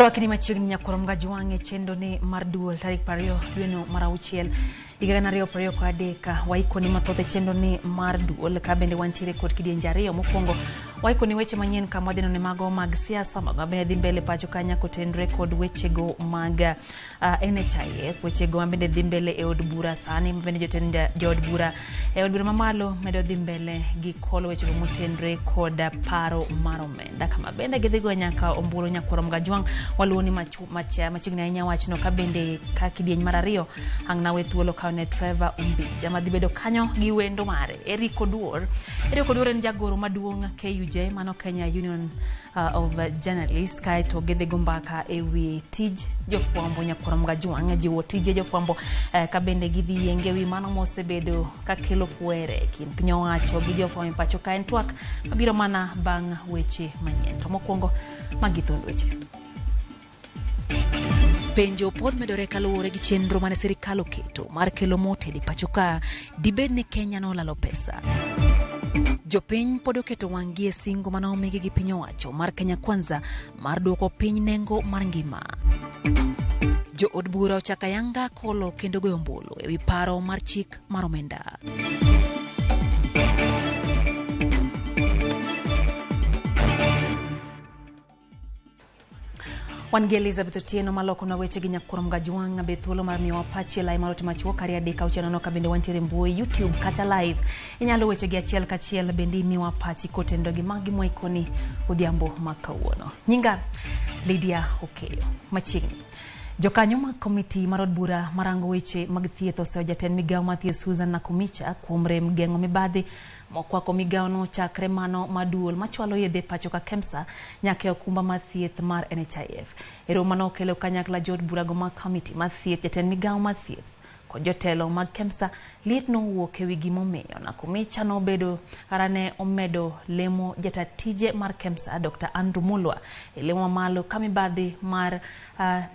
Rawakini machiegni nyakoromga jwange chendo ne mar Duol tarik 20 dweno mar auchiel higa 2023 waikoni mathoth chendo ne mar Duol ka bende wantiere kod kidienje ariyo. Mokwongo waikoni weche manyien kama dino ne mago mag siasa mag bende dhi mbele pacho kanya kotendre kod wechego mag NHIF wechego bende dhi mbele e od bura sani bende jotend od bura e od bura mamalo medo dhi mbele gi kolo wechego motendre kod paro mar omenda kama bende gidhigo nyaka ombulu nyakoromga jwang waluoni machiegni ahinya wachno ka bende ka kidieny mar ariyo ang' nawe thuolo kaune Trevor Umbija madhi bedo kanyo gi wendo mare Eriko Duol en jagoro maduong' KUJ mano Kenya Union of Journalists kaito gidhigo mbaka ewi tij jofwambo nyakoromga jwang jiwo tije jofwambo ka bende gidhi yenge wi mano mosebedo ka kelo fuere kin piny owacho gi jofwambo pacho ka en twak mabiro mana bang' weche manyien. To mokwongo magithond weche penjo pod medore kaluwore gi chenro mane sirikal oketo mar kelo motedi pacho ka dibed ni Kenya nolalo pesa. Jopiny pod oketo wang'gi e singo mane omigi gi piny owacho mar Kenya Kwanza mar duoko piny nengo mar ngima. Jo od bura ochaka yanga kolo kendo goyo ombulu ewi paro mar chik mar omenda. Wangi Elizabeth Otieno maloko na weche gi nyakoromga jwang be thuolo mar miyo apache lai maroti machuo kari adeka uchano ka bende wantiere mbui YouTube kata live inyalo weche gi achiel kachiel bende miyo apache kotendo gi magi moikoni odhiambo makawuono. Nyinga Lydia Okeyo machiegni jokanyo mag komiti mar od bura marango weche mag thieth oseo jatend migawo mar thieth Susan Nakumicha kuom rem geng'o mibadhi mokwako migawo no chakre mano maduol machwalo yedhe pacho ka KEMSA nyake okumba mar thieth mar NHIF. Ero mano kelo kanyakla jod bura go mag komiti mar thieth jatend migawo mar thieth kod jotelo mag KEMSA liet no wuok ewi gimomiyo Nakumicha no bedo karane omedo lemo jatatije mar KEMSA Dr. Andrew Mulwa lemo malo kamibadhi mar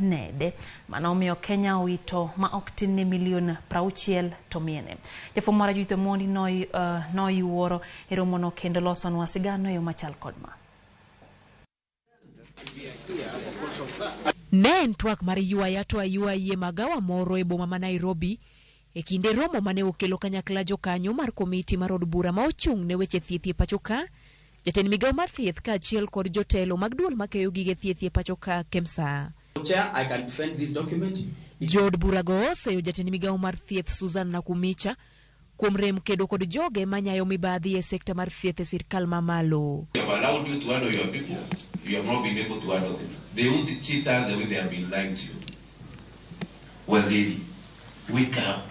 nede mano omiyo Kenya owito ma ok tin ne milion 60 to miene. Jafwambo mar Judith Omondi no yuoro ero mono kendo losonwa sigano yo machal kodma. Ne en twak mar yuaya to ayuaye magawa moro e boma ma Nairobi e kinde romo mane okelo kanyakla jokanyo mar komiti mar od bura ma ochung' ne weche thieth e pacho ka jatend migawo mar thieth ka achiel kod jotelo mag duol makeyo gige thieth e pacho ka KEMSA. Chair, I can defend this document. Jod bura go oseyo jatend migawo mar thieth Susan Nakumicha kuom rem kedo kod joge manyayo mibadhi e sekta mar thieth e sirkal mamalo. We have allowed you to handle your people. You have not been able to handle them. They won't cheat us the way they have been lying to you. Waziri, wake up.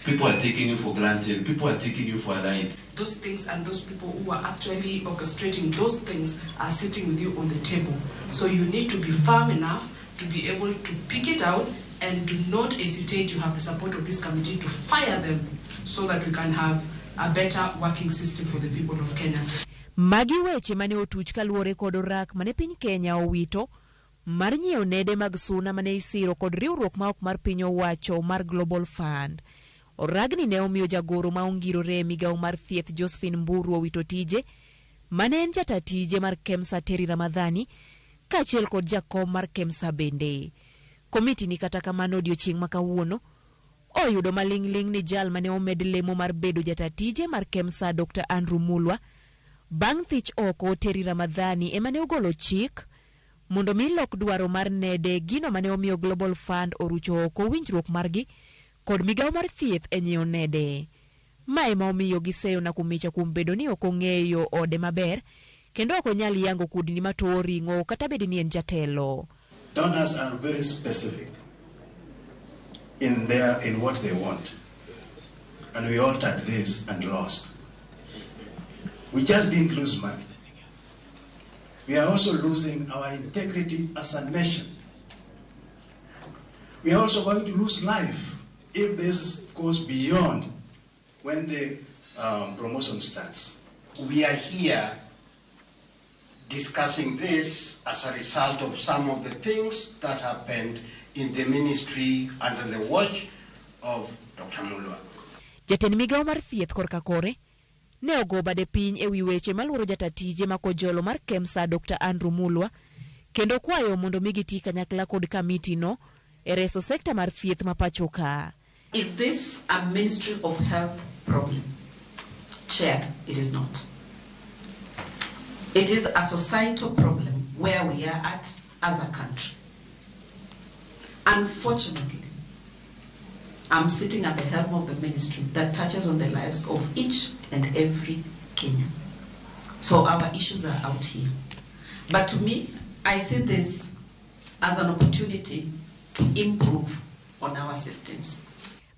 People are taking you for granted. People are taking you for a lie. Those things and those people who are actually orchestrating those things are sitting with you on the table. So you need to be firm enough to be able to pick it out and do not hesitate to have the support of this committee to fire them so that we can have a better working system for the people of Kenya. Magi weche mane otuch kaluore kod orak mane piny Kenya owito mar nyiewo nede mag suna mane isiro kod riwruok ma ok mar piny owacho mar Global Fund. Oragni ne omiyo jagoro ma ongirore migawo mar thieth Josephine Mburu owito tije mane en jatatije mar KEMSA Terry Ramadhani kaachiel kod jakom mar KEMSA bende. Komiti ni kata kamano odiochieng' makawuono oyudo maling'ling ni jal mane omed lemo mar bedo jatatije mar KEMSA Dr. Andrew Mulwa bang' thich oko Terry Ramadhani emane ogolo chik mondo mi lok dwaro mar nede gino mane omiyo Global Fund orucho oko winjruok margi kod migawo mar thieth e nyiewo nede. Ma ema omiyo giseyo Nakumicha kuom bedo ni ok ong'eyo ode maber kendo ok onyal yango kudni matowo ring'o kata bed ni en jatelo. Donors are very specific in what they want, and we altered this and lost. We just didn't lose money. We are also losing our integrity as a nation. We are also going to lose life if this goes beyond when the promotion starts. We are here discussing this as a result of some of the things that happened in the ministry under the watch of Dr. Mulwa. Jatend migawo mar thieth korka kore ne ogo bade piny ewi weche maluoro jatatije makojolo mar KEMSA Dr. Andrew Mulwa kendo kwayo mondo migiti kanyakla kod kamiti no e reso sekta mar thieth ma pacho ka. Is this a Ministry of Health problem? Chair, it is not. It is a societal problem where we are at as a country. Unfortunately, I'm sitting at the helm of the ministry that touches on the lives of each and every Kenyan. So our issues are out here. But to me, I see this as an opportunity to improve on our systems.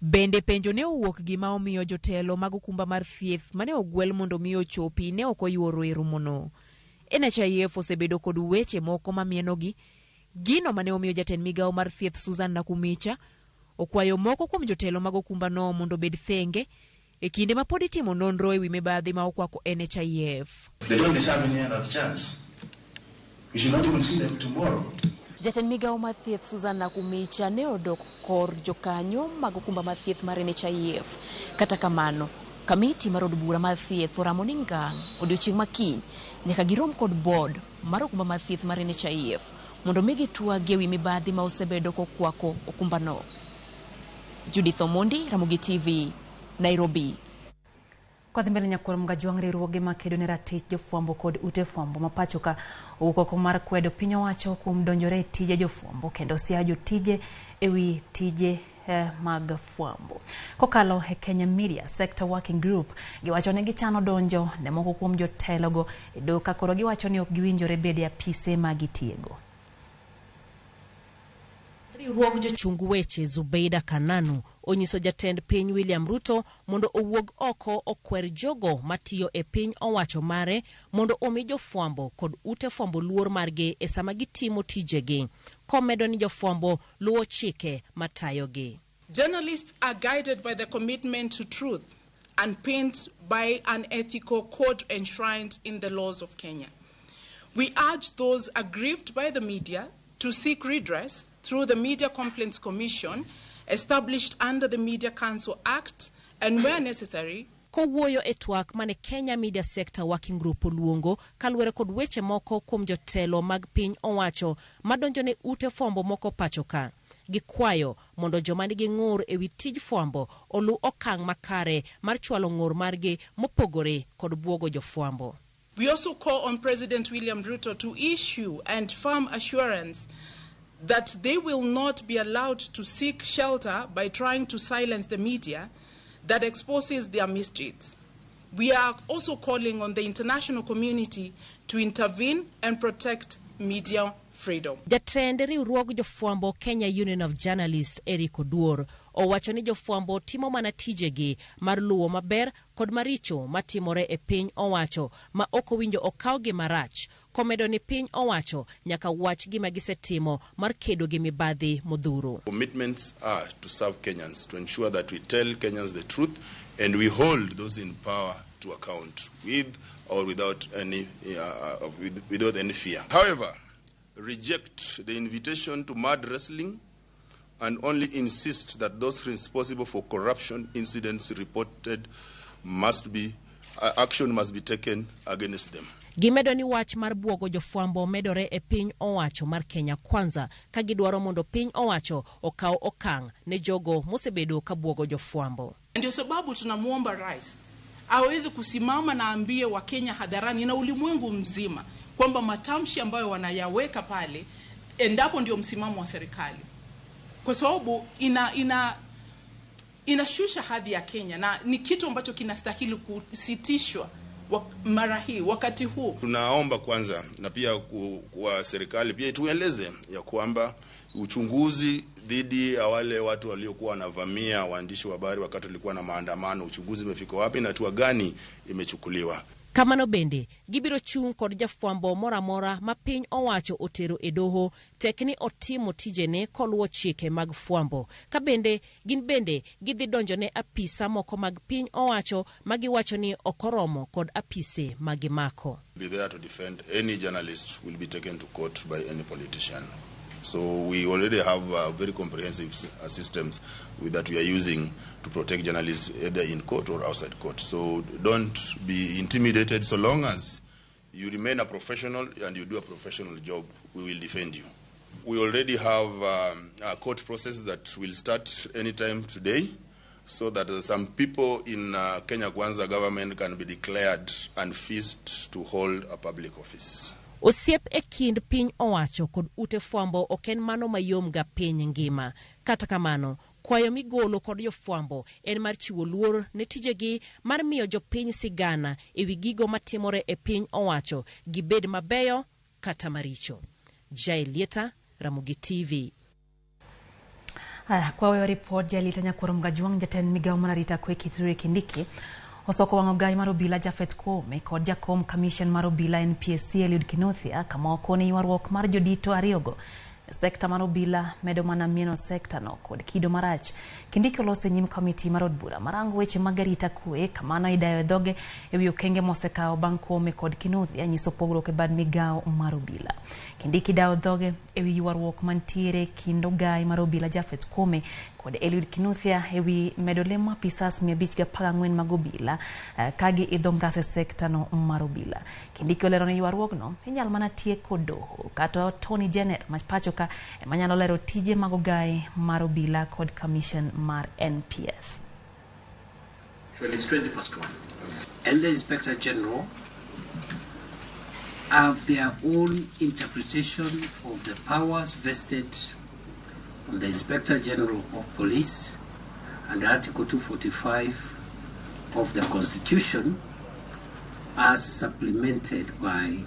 Bende penjo ne owuok gima omiyo jotelo mag okumba mar thieth mane ogwel mondo miyo chopi ne ok oyuoro e romono. NHIF osebedo kod weche moko mamienogi. Gino mane omiyo jatend migawo mar thieth Susan Nakumicha okwayo moko kuom jotelo mag okumba no mondo bed thenge e kinde ma pod itimo nonro e wi mibadhi ma okwako NHIF. They don't deserve any other chance. We should not even see them tomorrow. Jatend migawo mar thieth Susan Nakumicha ne odok kor jokanyo mag okumba mar thieth mar NHIF. Kata kamano, kamiti mar od bura mar thieth oramo ni ngang' odiochieng' makiny nyaka girom kod board mar okumba mar thieth mar NHIF mondo migi twag e wi mibadhi ma osebedo kokwako okumba no. Judith Omondi, Ramogi TV, Nairobi. Kwa thimbele nyakoro mgajuang riwruoge makedo ne ratich jofwambo kod ute fwambo mapacho ka owuok mar kwedo piny owacho kuom donjore tije jofwambo kendo sia jotije ewi tije mag fwambo. Kokalo e Kenya Media Sector Working Group giwacho ne gichano donjo ne moko kuom jotelogo e doka koro giwacho ni ok giwinjore bede apise magitiego. Riwruog jochung weche Zubeida Kananu onyiso jatend piny William Ruto mondo owuog oko okwer jogo matiyo e piny owacho mare mondo omi jofwambo kod ute fwambo luor margi e sama gitimo tijegi. Komedo ni jofwambo luwo chike matayogi. Journalists are guided by the commitment to truth and pinned by an ethical code enshrined in the laws of Kenya. We urge those aggrieved by the media to seek redress through the Media Complaints Commission established under the Media Council Act and where necessary. Kowuoyo e twak mane Kenya Media Sector Working Group luongo kaluwore kod weche moko kuom jotelo mag piny owacho madonjone ute fwambo moko pachoka. Gikwayo mondo joma nigi ng'ur e wi tij fwambo olu okang' makare mar chwalo ng'ur margi mopogore kod buogo jofwambo. We also call on President William Ruto to issue and firm assurance that they will not be allowed to seek shelter by trying to silence the media that exposes their misdeeds. We are also calling on the international community to intervene and protect media freedom. Jatend riwruog jofwambo Kenya Union of Journalists Eric Duol owacho ni jofwambo timo mana tijegi mar luwo maber kod maricho matimore e piny owacho ma ok owinjo okawgi marach. Komedo ni piny owacho nyaka wach gima gisetimo mar kedo gi mibadhi modhuro. Commitments are to serve Kenyans, to ensure that we tell Kenyans the truth and we hold those in power to account with or without any fear. However, reject the invitation to mud wrestling and only insist that those responsible for corruption incidents reported action must be taken against them. Gimedo ni wach mar buogo jofwambo medore e piny owacho mar Kenya Kwanza ka gidwaro mondo piny owacho okaw okang' ne jogo mosebedo ka buogo jofwambo. Ndio sababu tunamuomba rais aweze kusimama na ambie wa Kenya hadharani na ulimwengu mzima kwamba matamshi ambayo wanayaweka pale endapo ndio msimamo wa serikali. Kwa sababu inashusha hadhi ya Kenya na ni kitu ambacho kinastahili kusitishwa mara hii wakati huu. Tunaomba kwanza na pia kwa serikali pia tueleze ya kwamba uchunguzi dhidi ya wale watu waliokuwa wanavamia waandishi wa habari wakati walikuwa na maandamano, uchunguzi umefika wapi na hatua gani imechukuliwa. Kamano bende gibiro chung kod jafwambo moramora ma piny owacho otero e doho tekni otimo tijene koluwo chike mag fwambo. Ka bende gin bende gidhi donjone apisa moko mag piny owacho magiwacho ni okoromo kod apise magimako. Be there to defend any journalist will be taken to court by any politician. So we already have very comprehensive systems that we are using to protect journalists either in court or outside court. So don't be intimidated so long as you remain a professional and you do a professional job, we will defend you. We already have a court process that will start anytime today, so that some people in Kenya Kwanza government can be declared unfit to hold a public office. Osiep e kind piny owacho kod ute fwambo oken mano mayom ga piny ngima. Kata kamano, kwayo migolo kod jofwambo en mar chiwo luor ne tijegi mar miyo jopiny sigana ewi gigo matimore e piny owacho gibed mabeyo kata maricho. Jailieta, Ramogi TV. Kwa wewe report Jailieta Nyakoro Mgajuang jatend migao mararita kwe Kithure Kindiki osoko wangogai marobila Jafet Kome kod jakom commission marobila NPSC Eliud Kinothia kama okone ywaruok mar jodito ariyogo sekta marobila medo mana mieno sekta no kod kido marach. Kindiki olose nyim komiti marod bura marango weche magarita kwe kamano idayo dhoge ewi okenge mosekao bang' Kome kod Kinothia nyiso pogruok e bad migao marobila. Kindiki dayo dhoge ewi ywaruok mantiere kindo gai marobila Jafet Kome kod Eliud Kinothia ewi medo lemo apisas 514 magobila kagi idho ngase sekta no marobila. Kindiki olero ne ywaruogno inyal mana tieko doho kata Tony Janet mapacho ka manyalo lero tije magogai marobila kod commission mar NPS. Well, it's 20:1. And the Inspector General have their own interpretation of the powers vested on the Inspector General of Police under Article 245 of the Constitution as supplemented by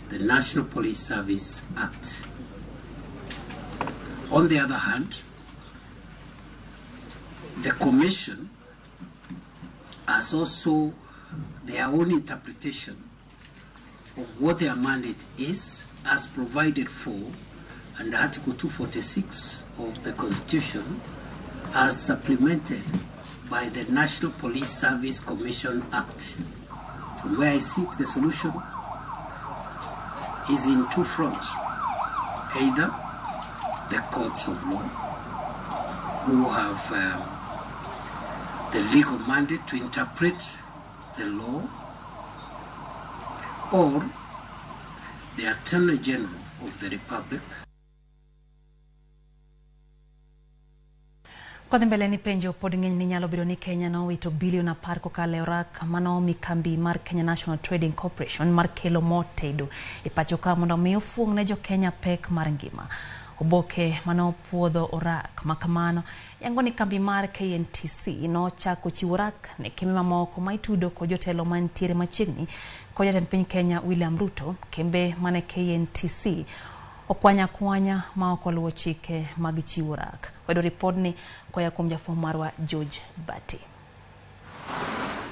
the National Police Service Act. On the other hand, the Commission has also their own interpretation of what their mandate is as provided for under Article 246 of the Constitution as supplemented by the National Police Service Commission Act. From where I seek the solution is in two fronts. Either the courts of law, who have the legal mandate to interpret the law, or the Attorney General of the Republic. Kodhi mbele ni penjo pod ng'eny ni nyalo biro ni Kenya no wito bilion 10 kokalo rak mano mikambi mar Kenya National Trading Corporation mar kelo mo tedo e pacho ka mondo mi ofuong ne jo Kenya pek mar ngima. Oboke mano puodho orak makamano yango ni kambi mar KNTC no chako chiwo rak ne kembe mamoko maitudo ko jotelo mantiere machiegni ko jatend piny Kenya William Ruto kembe mane KNTC okwanya ma okoluwo chike mag chiwo rak. Wedo report ni koya kuom jafwambo marwa George Bati.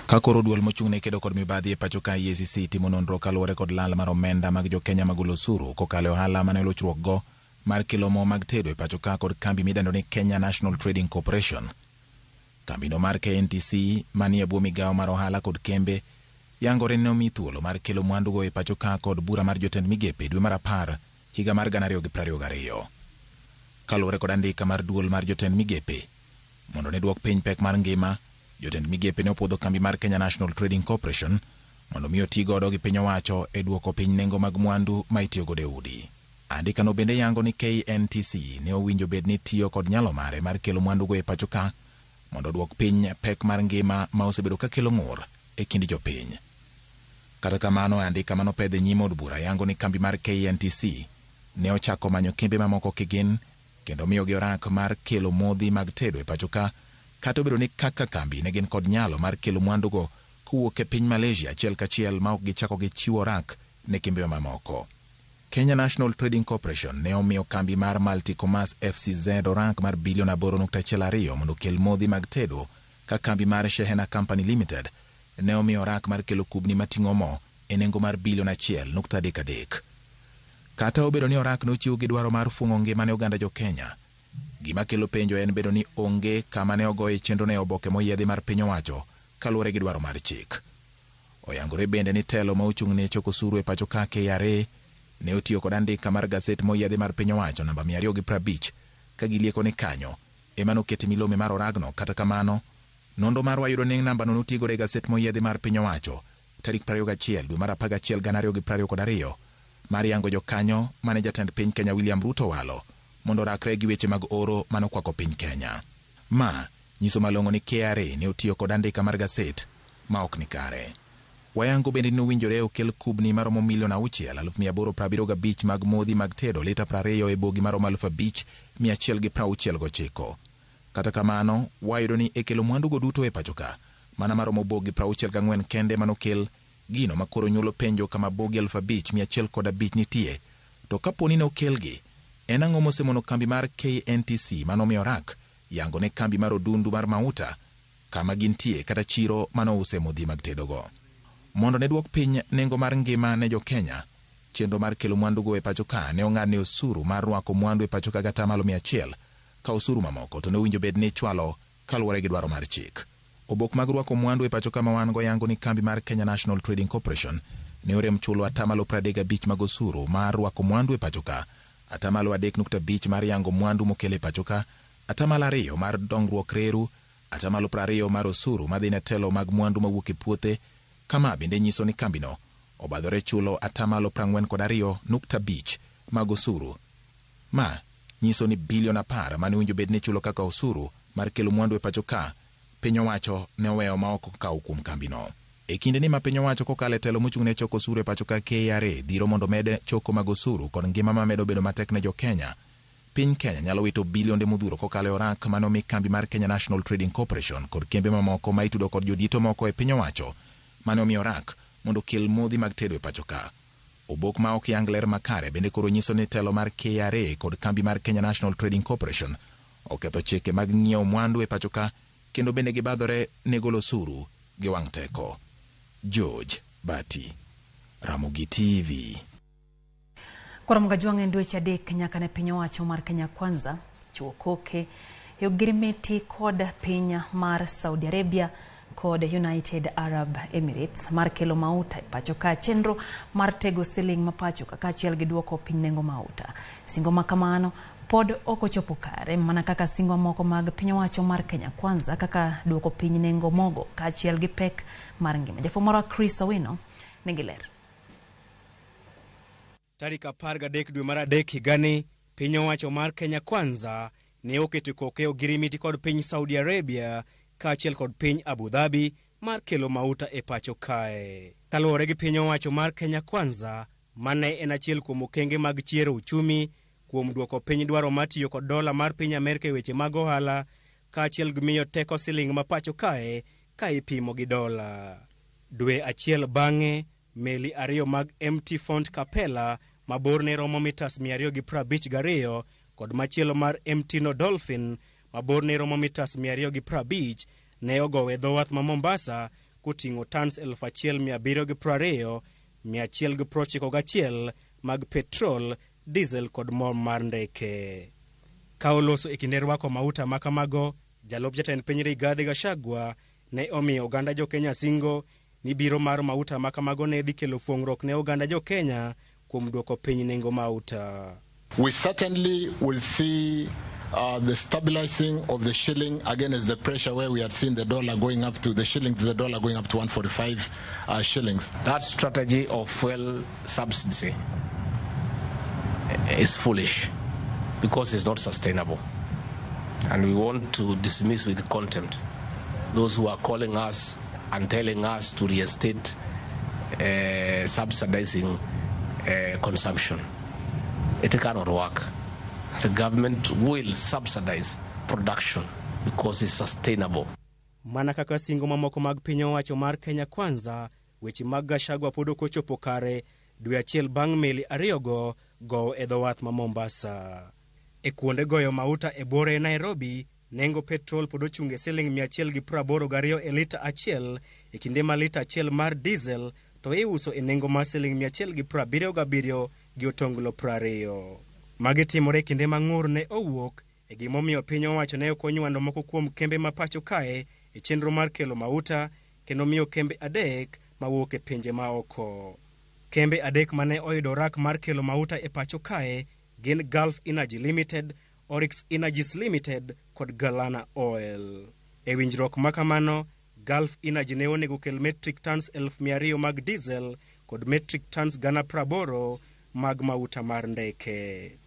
Kakoro duol mochung'ne kedo kod mibadhi e pacho ka EACC timo nonro kaluwore kod lal mar omenda mag jo Kenya magolo osuru kokalo ohala mane lochruok go mar kelo mo mag tedo e pacho ka kod kambi midendo ni Kenya National Trading Corporation. Kambi no mar KNTC manie bwo migao mar ohala kod kembe yangore ne omi thuolo mar kelo mwandu go e pacho ka kod bura mar jotend migepe dwe mar 10 higa mar 2022. Kaluwore kod andika mar duol mar jotend migepe mondo ne duok piny pek mar ngima, jotend migepe ne opwodho kambi mar Kenya National Trading Corporation mondo mi oti godo gi piny owacho e duoko piny nengo mag mwandu ma itiyo godo e udi. Andika no bende yango ni KNTC ne owinjo bed ni tiyo kod nyalo mare mar kelo mwandu go e pacho ka mondo duok piny pek mar ngima ma osebedo ka kelo ng'ur e kind jopiny. Kata kamano, andika mano pedhe nyime od bura yango ni kambi mar KNTC ne ochako manyo kembe mamoko kigin kendo miyo gi orak mar kelo modhi mag tedo e pacho ka kata obedo ni kaka kambi ne gin kod nyalo mar kelo mwandu go kuwuok e piny Malaysia achiel kachiel ma ok gichako gi chiwo rak ne kembe mamoko. Kenya National Trading Corporation ne omiyo kambi mar Multicommerce FCZ orak mar bilion 8.12 mondo kel modhi mag tedo ka kambi mar Shehena Company Limited ne omiyo orak mar kelo kubni mating'o mo e nengo mar bilion 1.33. Kata obedo ni orak nochiw gi dwaro mar fuong'o ngima ne oganda jo Kenya, gima kelo penjo en bedo ni onge kama ne ogoye chenro ne oboke moyiedhi mar piny owacho kaluwore gi dwaro mar chik. Oyangore bende ni telo ma ochung'ne choko osuru e pacho ka KRA ne otiyo kod andika mar gaset moyiedhi mar piny owacho namba 250 ka gilieko ni kanyo ema nokete milome mar oragno. Kata kamano, nonro marwa yudo ni namba no notigo e gaset moyiedhi mar piny owacho tarik 21 dwe mar 11 2022 mar yango jokanyo mane jatend piny Kenya William Ruto walo mondo rakre gi weche mag oro manokwako piny Kenya. Ma nyiso malong'o ni KRA ne otiyo kod andika mar gaset ma ok ni kare. Wayango bende nowinjore okel kubni maromo $6,875 mag modhi mag tedo lita 20 e bogi maromo $5,169. Kata kamano, wayudo ni ekelo mwandugo duto e pachoka, mana maromo bogi 64 kende manokel gino makoro nyulo penjo kama bogi 5,105 nitie. To kaponi ne okelgi, en ang'o mosemono kambi mar KNTC manomiyo rak yango ne kambi mar odundu mar mauta kama gintie kata chiro manouse modhi mag tedogo. Mondo ne duok piny nengo mar ngima ne jo Kenya, chenro mar kelo mwandugo e pachoka ne ong'adne osuru mar rwako mwandu e pachoka gata $100, ka osuru mamoko to ne owinjo bed ni chwalo kaluwore gi dwaro mar chik. Obok mag rwako mwandu e pachoka ma wan go yango ni kambi mar Kenya National Trading Corporation ne orem chulo $35 mag osuru mar rwako mwandu e pachoka, $3.5 mar yango mwandu mokele pachoka, $2 mar dongruok reru, $20 mar osuru madhi ne telo mag mwandu mawuok e puothe. Kama bende nyiso ni kambino obadhore chulo $42.5 mag osuru. Ma nyiso ni bilion 10 mane winjo bed ni chulo kaka osuru mar kelo mwandu e pachoka, piny owacho ne oweyo ma ok okaw kuom kambino. E kinde ni ma piny owacho kokale telo mochung'ne choko osuru e pachoka KRA dhiro mondo med choko mag osuru kod ngima ma medo bedo matek ne jo Kenya, piny Kenya nyalo wito bilionde modhuro kokale orak manomi kambi mar Kenya National Trading Corporation kod kembe mamoko ma itudo kod jodito moko e piny owacho mane omiyo rak mondo kel modhi mag tedo e pachoka. Obok ma ok yang ler makare bende koro nyiso ni telo mar KRA kod kambi mar Kenya National Trading Corporation oketho chike mag ng'iewo mwandu e pachoka, kendo bende gibadhore ne golo osuru gi wang' teko. George Bati, Ramogi TV. Koromo gajwang' dweche adek nyaka ne piny owacho mar Kenya Kwanza chiwo koke e ogirimiti kod piny mar Saudi Arabia kod United Arab Emirates mar kelo mauta e pachoka, chenro mar tego siling ma pachoka kaachiel gi duoko piny nengo mauta. Singo ma kamano pod ok ochopo kare, mana kaka singo moko mag piny owacho mar Kenya Kwanza kaka duoko piny nengo mogo kaachiel gi pek mar ngima. Jafwambo Chris Owino nigi ler. Tarik 13 dwe mar adek higani, piny owacho mar Kenya Kwanza ne oketo koke ogirimiti kod piny Saudi Arabia kaachiel kod piny Abu Dhabi mar kelo mauta e pacho kae. Kaluwore gi piny owacho mar Kenya Kwanza, mane en achiel kuom okenge mag chiero uchumi kuom duoko piny dwaro matiyo kod dola mar piny Amerika e weche mag ohala, kaachiel gi miyo teko siling ma pacho kae ka ipimo gi dola. Dwe achiel bang'e, meli 2 mag MT Font Capella maborne romo mitas 252 kod machielo mar MT No Dolphin maborne romo mitas 250 ne ogowe dho wath ma Mombasa koting'o tons 1,720, 191 mag petrol, diesel kod mo mar ndeke. Ka oloso e kinde rwako mauta makamago, jalup jatend piny Rigathi Gachagua ne omiyo oganda jo Kenya singo ni biro mar mauta makamago ne dhi kelo fuong'ruok ne oganda jo Kenya kuom duoko piny nengo mauta. We certainly will see the stabilizing of the shilling against the pressure where we had seen the dollar going up to the shilling to the dollar going up to 145 shillings. That strategy of fuel subsidy is foolish because it's not sustainable, and we want to dismiss with contempt those who are calling us and telling us to reinstate subsidizing consumption. It cannot work. The government will subsidize production because it's sustainable. Mana kaka singo mamoko mag piny owacho mar Kenya Kwanza, weche mag Gachagua pod ok ochopo kare dwe achiel bang' meli 2 go e dho wath ma Mombasa. E kuonde goyo mauta e bore Nairobi, nengo petrol pod ochunge siling 182 e lita achiel, e kinde ma lita achiel mar diesel to iuso e nengo ma siling 177 gi otonglo 20. Magi timore kinde ma ng'ur ne owuok e gimomiyo piny owacho ne okonywando moko kuom kembe ma pacho kae e chenro mar kelo mauta, kendo miyo kembe 3 mawuok e pinje ma oko. Kembe 3 mane oyudo rak mar kelo mauta e pacho kae gin Gulf Energy Limited, Oryx Energies Limited kod Galana Oil. E winjruok makamano, Gulf Energy ne onego kel metric tons 200,000 mag diesel kod metric tons 80,000 mag mauta mar ndeke.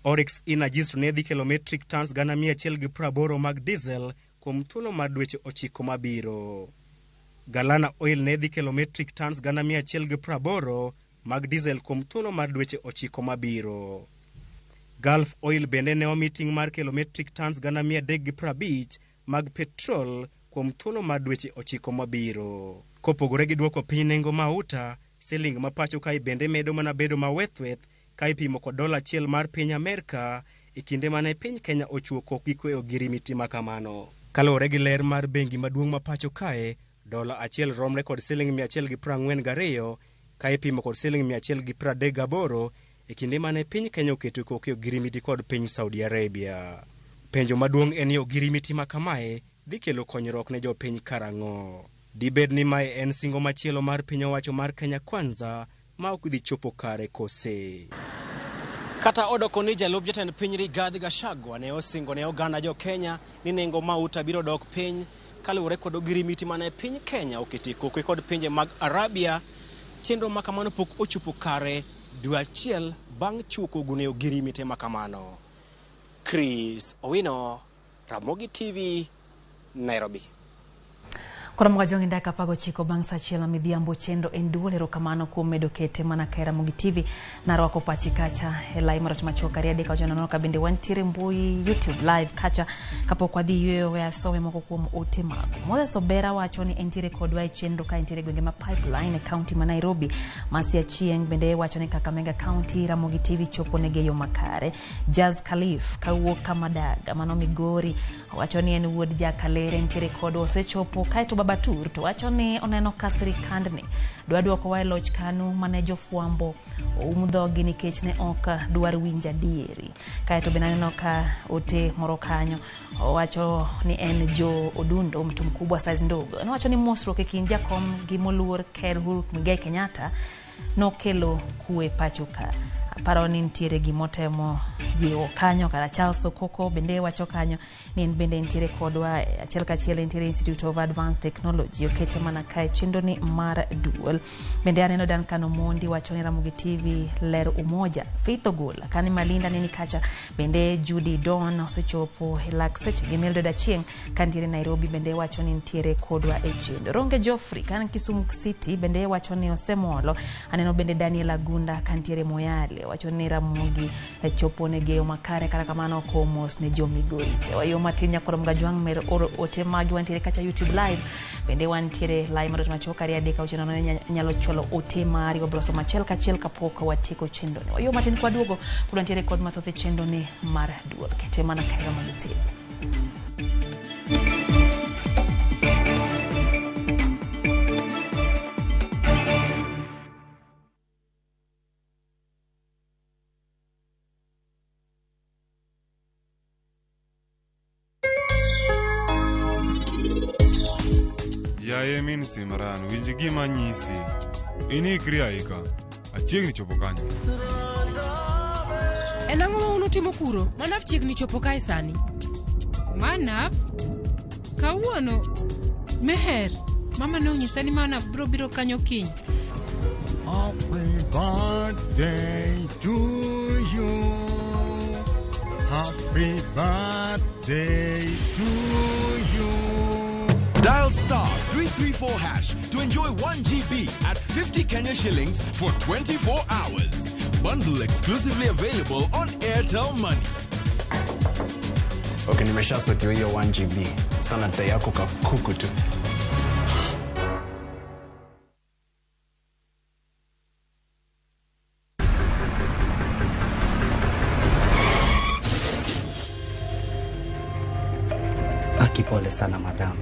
Oryx Energies ne dhi kelo metric tons 180 mag diesel kuom thuolo mar dweche 9 mabiro. Galana Oil ne dhi kelo metric tons 180 mag diesel kuom thuolo mar dweche 9 mabiro. Gulf Oil bende ne omiting mar kelo metric tons 350 mag petrol kuom thuolo mar dweche 9 mabiro. Kopogore gi duoko piny nengo mauta, siling ma pacho kae bende medo mana bedo mawethweth ka ipimo kod $1 mar piny Amerika e kinde mane piny Kenya ochuo kok gi kwe ogirimiti makamano. Kaluwore gi ler mar bengi maduong' ma pacho kae, $1 romre kod siling 142 ka ipimo kod siling 138 e kinde mane piny Kenya oketo koke ogirimiti kod piny Saudi Arabia. Penjo maduong' en ni ogirimiti makamae dhi kelo konyruok ne jopiny karang'o. Dibed ni mae en singo machielo mar piny owacho mar Kenya Kwanza ma ok dhi chopo kare kose. Kata odoko ni jalup jatend piny Rigathi Gachagua ne osingo ne oganda jo Kenya ni nengo mauta biro dok piny kaluwore kod ogirimiti mane piny Kenya oketi koke kod pinje mag Arabia. Chenro makamano pok ochopo kare dwe achiel bang' chuko gune ogirimiti makamano. Chris Owino, Ramogi TV, Nairobi. Kora mga jongi ndaka pago chiko bang sa chiela midhiambo chendo en Duol erokamano kuom medo kete mana kae Ramogi TV na rwako pachi kacha elai marot machoka riade ka jonano ka bende wantiere mbui YouTube live kacha kapok wadhi yweyo we asome moko kuom ote mago. Moses Obera wacho ni entiere kodwa e chendo ka entiere gwenge ma Pipeline e county ma Nairobi. Masia Chieng bende wacho ni Kakamega County Ramogi TV chopo nege yo makare. Jazz Khalif kawuok Kamadaga mano Migori wacho ni en wuod Jakalere entiere kodwa osechopo kae to Babatur to wacho ni oneno ka sirikandni dwa duoko wa loch kanu mane jofuambo umdhogi nikech ne ok dwar winja dieri. Kae to benaneno ka ote moro kanyo wacho ni en Jo Odundo mtu mkubwa size ndogo. Wacho ni mosruok e kind jakom gi moluor Ker Uhuru Muigai Kenyatta no kelo kue pachoka. Paro ni ntiere gimotemo jiwo kanyo kala Charles Okoko bende wacho kanyo ni bende ntiere kodwa achiel kachiel ntiere Institute of Advanced Technology okete mana kae chendo ni mar Duol. Bende aneno Dan Kano Mondi wacho ni Ramogi TV ler umoja Faith Ogola kani Malinda nini kacha bende Judy Don osechopo Hilak Seche gi Mildred Achieng kantiere Nairobi bende wacho ni ntiere kodwa e chendo. Ronge Joffrey kan Kisumu City bende wacho ni osemolo. Aneno bende Daniel Agunda kantiere Moyale wacho ni Ramogi chopo ne geyo makare kala kamano komos ne Jomigori te wayo matinya koro mgajwang mer oro ote magi wantiere kacha YouTube live bende wantiere live marot machoka riade ka ucheno nyalo cholo ote mari obroso machel kachiel kapok watiko chendo ne wayo matin kwa duogo kulantiere kod mathoth chendo ne mar Duol kete mana kaira magiti. Yaye min Simran, winji gima nyisi. Ini kriaika. Achiegni chopo kanyo. Enang'o ma unutimo kuro? Manaf chiegni chopo kae sani. Manaf? Kawuono? Meher? Mama ne onyisa ni Manaf biro kanyo kiny. Happy birthday to you. Happy birthday to you. Dial *334# to enjoy 1 GB at 50 Kenya shillings for 24 hours. Bundle exclusively available on Airtel Money. Okay, nimeshasetiwa hiyo 1 GB. Sana data yako kakuku tu. Pole sana madam.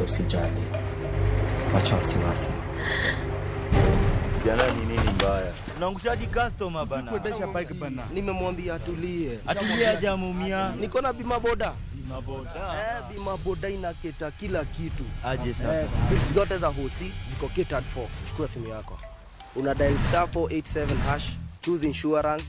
Usijali. Wacha wasiwasi. Jana ni nini mbaya? Unaangushaji customer bana. Kuendesha bike bana. Nimemwambia atulie. Atulie hajamumia. Niko na bima boda. Bima boda. Bima boda inaketa kila kitu. Aje sasa. Zote za hosi ziko catered for. Chukua simu yako. Una dial *487#, choose insurance,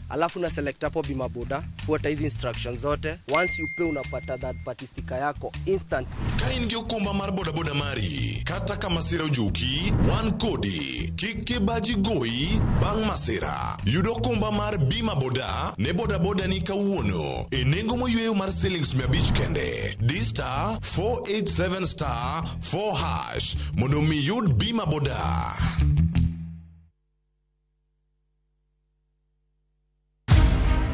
alafu na select hapo bima boda, fuata hizi instructions zote. Once you pay unapata that party sticker yako instant. Kain gi okumba mar boda boda mari kata kama masira ojuki wan kodi kik baji goyi bang' masira. Yudo okumba mar bima boda ne boda boda ni kawuono e nengo moyweyo mar shillings 500 kende. D*487*4# mondo mi yud bima boda.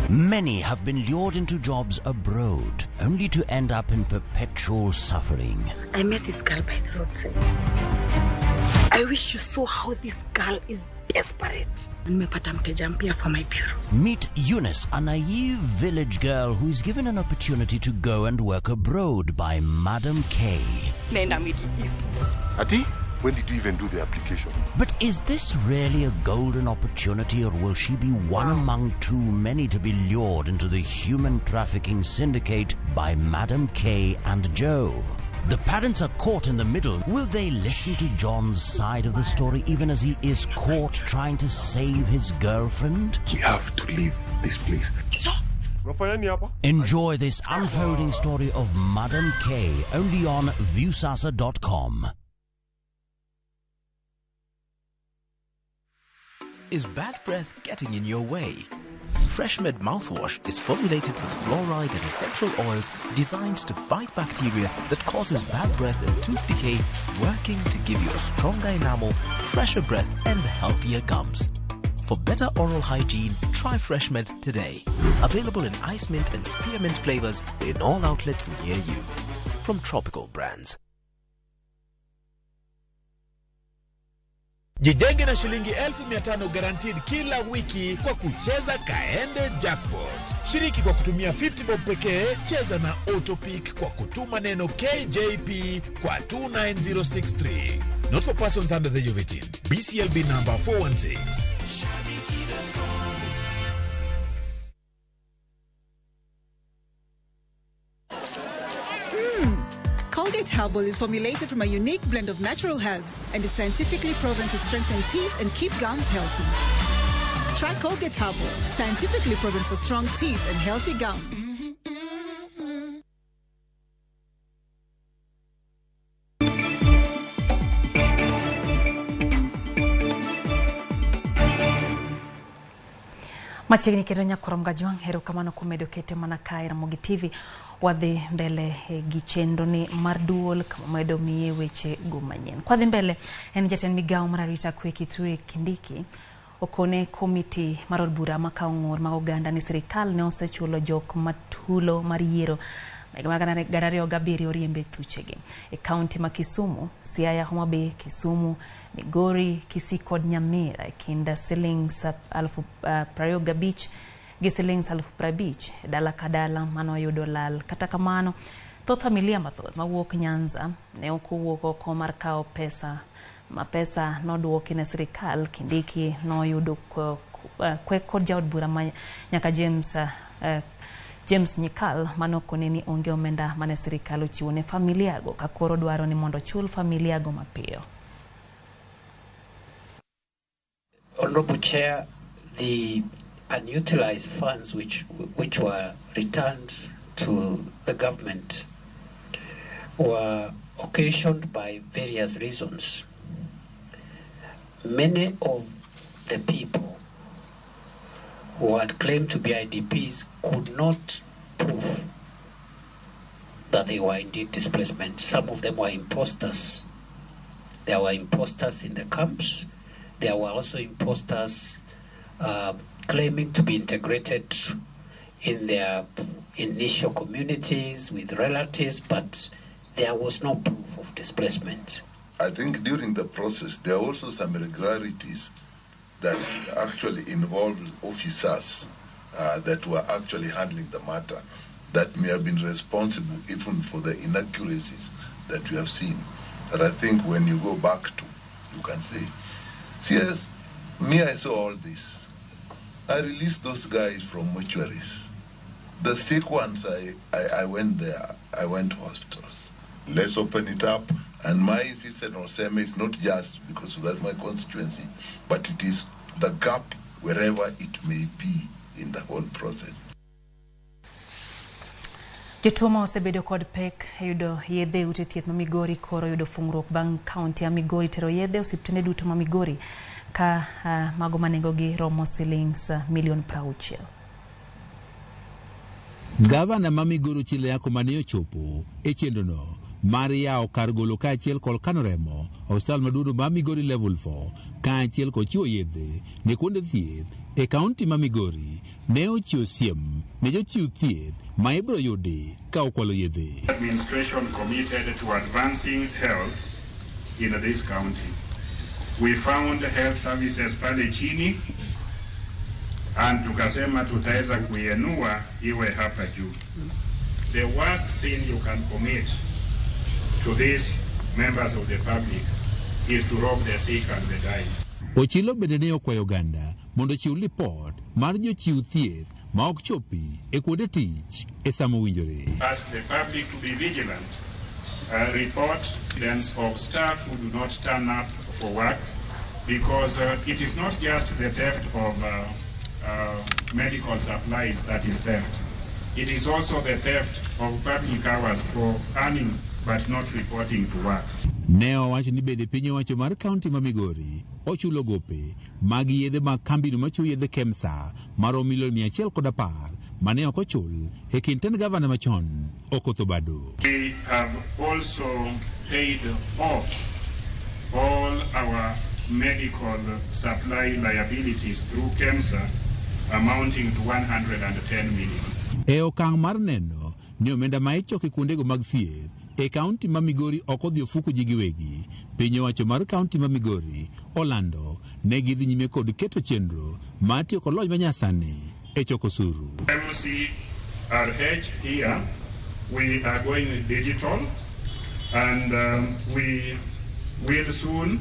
Many have been lured into jobs abroad, only to end up in perpetual suffering. I met this girl by the roadside. I wish you saw how this girl is desperate. Nimepata mteja mpya for my bureau. Meet Eunice, a naive village girl who is given an opportunity to go and work abroad by Madam K. Nenda Middle East. Ati? When did you even do the application? But is this really a golden opportunity, or will she be one among too many to be lured into the human trafficking syndicate by Madam K and Joe? The parents are caught in the middle. Will they listen to John's side of the story even as he is caught trying to save his girlfriend? We have to leave this place. Enjoy this unfolding story of Madam K only on viewsasa.com. Is bad breath getting in your way? FreshMed mouthwash is formulated with fluoride and essential oils designed to fight bacteria that causes bad breath and tooth decay, working to give you a stronger enamel, fresher breath and healthier gums. For better oral hygiene, try FreshMed today. Available in ice mint and spearmint flavors in all outlets near you. From Tropical Brands. Jijenge na shilingi 1500 guaranteed kila wiki kwa kucheza Kaende Jackpot. Shiriki kwa kutumia 50 bob pekee, cheza na Autopic kwa kutuma neno KJP kwa 29063. Not for persons under the age of 18. BCLB number 416. Colgate Herbal is formulated from a unique blend of natural herbs and is scientifically proven to strengthen teeth and keep gums healthy. Try Colgate Herbal, scientifically proven for strong teeth and healthy gums. Machiegni kendo nyakoro mgajwang hero kamano kumedo kete mana kae Ramogi TV wadhi mbele gi chendo ni mar Duol kamedo miye weche go manyien. Kwadhi mbele en jatend migao mar arita kwe Kithure Kindiki okone komiti mar od bura makao ng'ur mag oganda ni sirikal ne osechulo jok matulo mar yiero ganario gabiri oriembe tuchegi e kaunti ma Kisumu, Siaya, Homa Bay, Kisumu, Migori, Kisii kod Nyamira kinda shillings 25,000 gi shillings 50,000 dala kadala mano yudo lal. Kata kamano thoth familia mathoth mawuok Nyanza ne okuwuok oko mar kao pesa ma pesa noduoki ne sirikal. Kindiki no yudo kwe kod jaod bura nyaka James Nyikal manokone ni onge omenda mane sirikal ochiwo ne familiago kakoro dwaro ni mondo chul familiago mapiyo. Honorable Chair, the unutilized funds which were returned to the government were occasioned by various reasons. Many of the people who had claimed to be IDPs could not prove that they were indeed displacement. Some of them were imposters. There were imposters in the camps. There were also imposters claiming to be integrated in their initial communities with relatives, but there was no proof of displacement. I think during the process, there are also some irregularities that actually involved officers that were actually handling the matter that may have been responsible even for the inaccuracies that we have seen. But I think when you go back to, you can say, see, yes, me, I saw all this. I released those guys from mortuaries. The sick ones, I went there, I went to hospitals. Let's open it up. And my insistence on SEME is not just because that's my constituency, but it is the gap wherever it may be in the whole process. Jotuo osebedo kod pek yudo yedhe ute thieth ma Migori koro yudo fungruok bang' kaunti ya Migori tero yedhe osiptende duto ma Migori ka mago manengogi romo shillings milion 60. Gavana ma Migori Chile yako mane ochopo e chendono mar yawo kar golo kaachiel kod kano remo osiptal maduong' ma Migori level 4 kaachiel kod chiwo yedhe ne kuonde thieth e kaunti ma Migori ne ochiwo siem ne jochiw thieth ma ibiro yudi ka okwalo yedhe. Administration committed to advancing health in this county. We found health services pale chini and tukasema tutaweza kuienua iwe hapa juu. The worst sin you can commit to these members of the public is to rob the sick and the dying. Ochilo bende ne okwayo Uganda mondo chiw lipot mar jochiw thieth ma ok chopi e kuonde tich e sama owinjore. Ask the public to be vigilant. Report evidence of staff who do not turn up for work, because it is not just the theft of medical supplies that is theft. It is also the theft of public hours for earning but not reporting to work. Ne owacho ni bende piny owacho mar kaunti ma Migori ochulo gope mag yedhe mag kambino machiwo yedhe KEMSA maromo milion 110 mane ok ochul e kind tend gavana machon Okoth Obado. We have also paid off all our medical supply liabilities through KEMSA amounting to 110 million. E okang' mar neno ni omenda ma ichoke kuondego mag thieth e kaunti ma Migori ok odhi ofuku ji giwegi, piny owacho mar kaunti ma Migori olando ne gidhi nyime kod keto chenro mar tiyo kod lony manyasani e choko osuru. MCRH here, we are going digital and we will soon,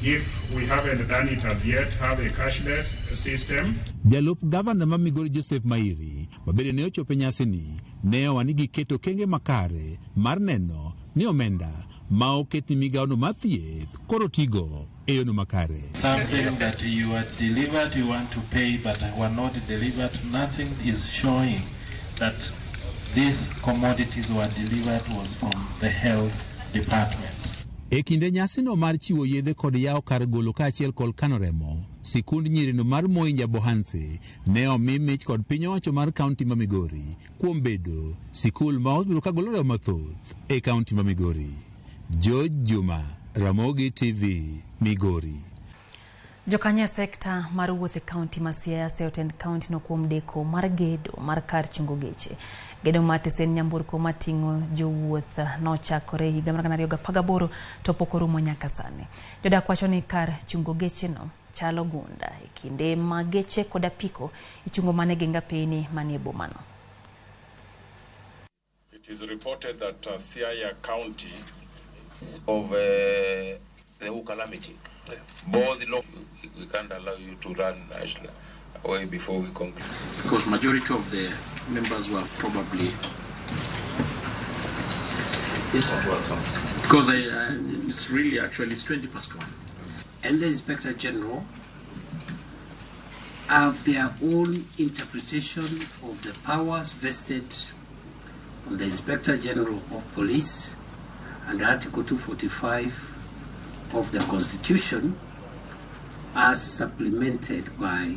if we haven't done it as yet, have a cashless system. Jalup gavana ma Migori Joseph Mairi mabende ne ochopo nyasini ne owani giketo kenge makare mar neno ni omenda ma oket ni migaono mar thieth koro tigo e yono makare. Something that you are delivered, you want to pay, but were not delivered. Nothing is showing that these commodities were delivered was from the health department. E kinde nyasino mar chiwo yedhe kod yawo kar golo kaachiel kod kano remo, sikund nyirino mar Moinja Bohanse ne omi mich kod piny owacho mar kaunti ma Migori kuom bedo sikul ma osebiro ka golo remo mathoth e kaunti ma Migori. George Juma, Ramogi TV, Migori. Jokanya sekta mar wuoth e kaunti ma Siaya otend kaunti no kuom deko mar gedo mar kar chungo geche. Gedo matesen nyamburko mating'o jowuoth nochakore higa mar 2018 to pok orumo nyaka sani. Jodak wacho ni kar chungo geche no chalo gunda e kinde ma geche kod apiko ichungo mane genga peni manie bomano. It is reported that Siaya County of the calamity. Both we can't allow you to run away before we conclude. Because majority of the members were probably yes. Because it's really actually it's 20:1. And the Inspector General have their own interpretation of the powers vested on the Inspector General of Police and Article 245 of the Constitution as supplemented by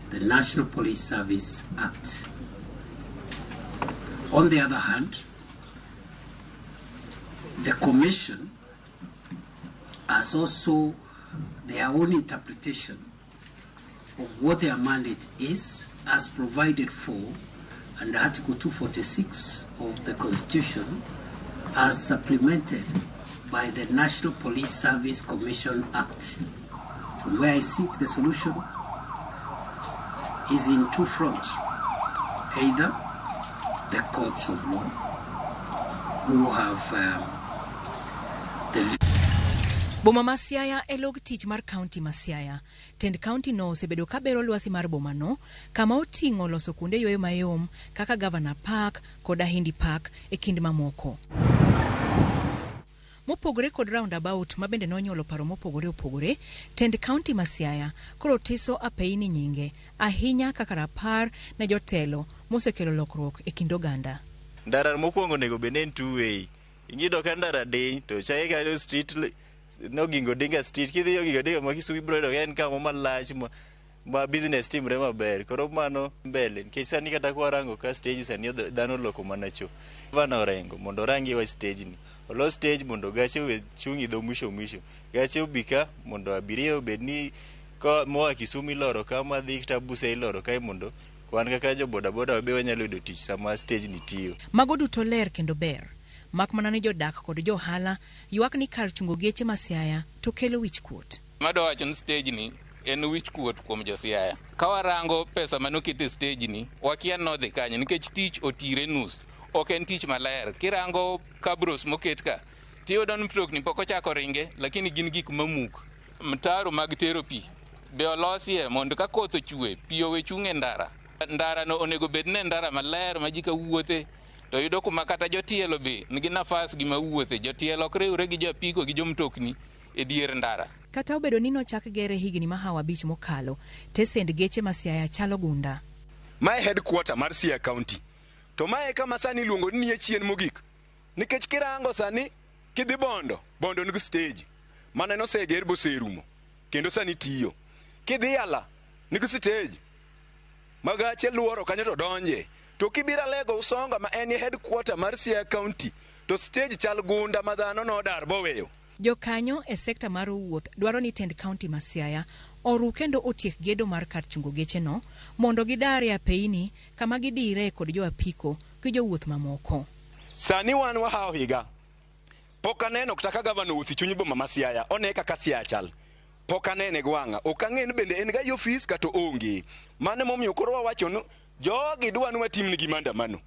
the National Police Service Act. On the other hand, the Commission has also their own interpretation of what their mandate is as provided for under Article 246 of the Constitution as supplemented by the National Police Service Commission Act. From where I seek the solution is in two fronts. Either the courts of law who have the Boma ma Siaya e log tich mar kaunti ma Siaya. Tend kaunti no osebedo ka bero lwasi mar boma no, kama oting'o loso kuonde yweyo mayom kaka Governor Park kod Ahindi Park e kind mamoko. Mopogore kod roundabout mabende nonyuolo paro mopogore opogore, tend kaunti ma Siaya koro tiso apeini nyinge ahinya kaka rapar ne jotelo mosekelo lokruok e kind oganda. Ndara mokwongo nego benen two way. Ingido ka ndara diny to chai ka street no gingo dinga street kidhiyo gingo dinga makisubi brodo en kamo malach ma business team rema ber. Koro mano mbele nikech sani kata kwarango ka stage sani dhano loko mana cho. Vana orengo mondo rangi wa stage ni. Olo stage mondo gache we chungi do mwisho. Gache ubika mondo abiria obedni ko moa Kisumu loro kama dhi kata Busia loro kai mondo kwan kaka jo boda wabe wanyalo yudo tich sama stage ni tiyo. Mago duto ler kendo ber. Mak mana ni jodak kod johala ywak ni kar chungo geche ma Siaya to kelo wich kuot. Mado wacho stage ni en wich kuot kuom jo Siaya. Ka warango pesa manokete stage ni wakia nodhi kanyo nikech tich otire nus. Ok en tich maler. Kirango kabros moket ka tiyudo ni mtokni pok ochako ringe lakini gin gik mamuk. Mtaro mag tero pi be olosie mondo ka koth ochwe pi owe chung e ndara. Ndara no onego bedne ndara maler ma ji ka wuothe to yudo kuma kata jotielo be nigi nafas gi mawuothe. Jotielo ok riwre gi jopiko gi jomtokni e dier ndara. Kata obedo ni nochak gere higni mahawa bich mokalo, tesend geche ma Siaya chalo gunda. Mae headquarter mar Siaya County. To mae kama sani luongo ni nie chien mogik. Nikech kirango sani kidhi Bondo nigi stage. Mane no seger boserumo. Kendo sani tiyo. Kidhi Yala nigi stage. Magache luoro kanyo to donje. To kibira lego Usonga ma en headquarter mar Siaya County. To stage chal gunda madhano no dar boweyo. Jokanyo e sekta mar wuoth dwaro ni tend kaunti ma Siaya oru kendo otiek gedo mar kar chungo geche no mondo gidar e apeini kama gidire kod jo apiko gi jo wuoth mamoko. Sani wan wahao higa. Pok aneno kaka gavana usi chuny boma ma Siaya one kaka Siaya chal. Pok anene gwanga. Ok ang'en bende en ga office kato onge. Mane momiyo koro wawacho no jogi dwanu watim ni gimandamano.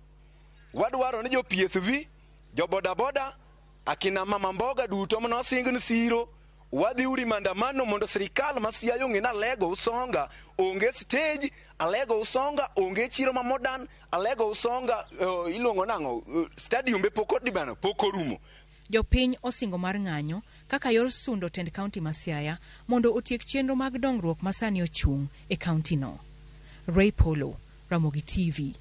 Wadwaro ni jo PSV, jo boda akina mama mboga duto mano singni siro wadhi uri mandamano mondo serikal ma Siaya ng'e na lego Usonga onge stage, alego Usonga onge chiro ma modern, alego Usonga ilongo nango stadium be pok odibano pok orumo. Jopiny osingo mar ng'anyo kaka yor sundo tend kaunti ma Siaya mondo otiek chenro mag dongruok ma sani ochung e kaunti no. Ray Polo, Ramogi TV.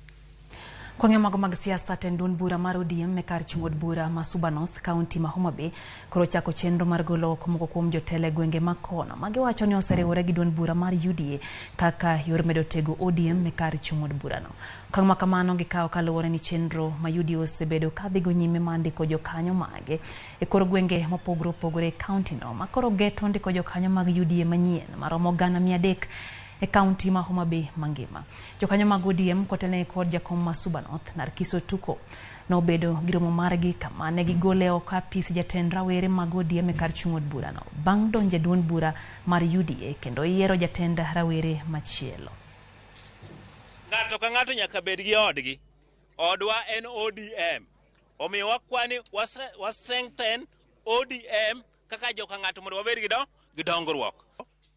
Kwang'e mago mag siasa tend duond bura mar ODM me kar chung od bura ma Suba North County ma Homa Bay koro chako chenro mar golo oko moko kuom jotelo e gwenge ma kono ma giwacho ni oseriwore gi duond bura mar UDA kaka yor medo tego ODM me kar chung od bura no. Okang' ma kamano gikawo kaluwore ni chenro ma UDA osebedo ka dhigo nyime ma ndiko jokanyo mage e kor gwenge mopogore opogore e kaunti no ma koro geto ndiko jokanyo mag UDA manyien maromo 300 e kaunti ma Homa Bay mangima. Jokanyo mag ODM kotelne kod jakom ma Suba North Narkiso Tuko no bedo giromo margi kama ne gigole oko apis jatend rawere mag ODM e kar chung od bura no bang' donje duond bura mar UDA kendo yiero jatend rawere machielo. Ng'ato ka ng'ato nyaka bed gi odgi. Odwa en ODM. Omiyo wakwani was strengthen ODM kaka joka ng'ato mondo wabed gi dongruok.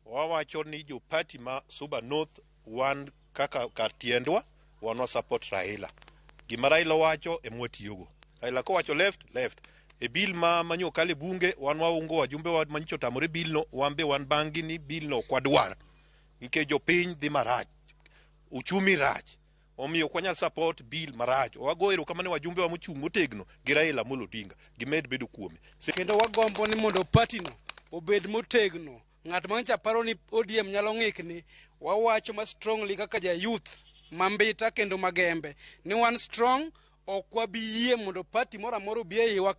Wawacho ni jo party ma Suba North wan kaka kartiendwa wan support Raila. Gima Raila wacho emwatiyogo. Raila ko wacho left. E bill ma manyo kale bunge wan waungo wajumbe wa manyo tamore bill no wambe wan bangi ni bill no kwadwar. Nke jo piny dhi marach. Uchumi rach. Omiyo kwanyal support bill marach. Wagoero kamane wajumbe wa mochung' motegno gi Raila Amolo Odinga. Gimed bedo kuome. Kendo wagombo ni mondo party no obed motegno. Ng'at mancha paro ni ODM nyalo ng'ikni wawacho ma strongly kaka ja youth mambita kendo magembe ni one strong okwa biyie mondo party moro amoro biye iwa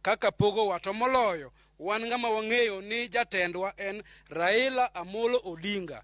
kaka pogo wato moloyo wan ng'ama wang'eyo ni jatendwa en Raila Amolo Odinga.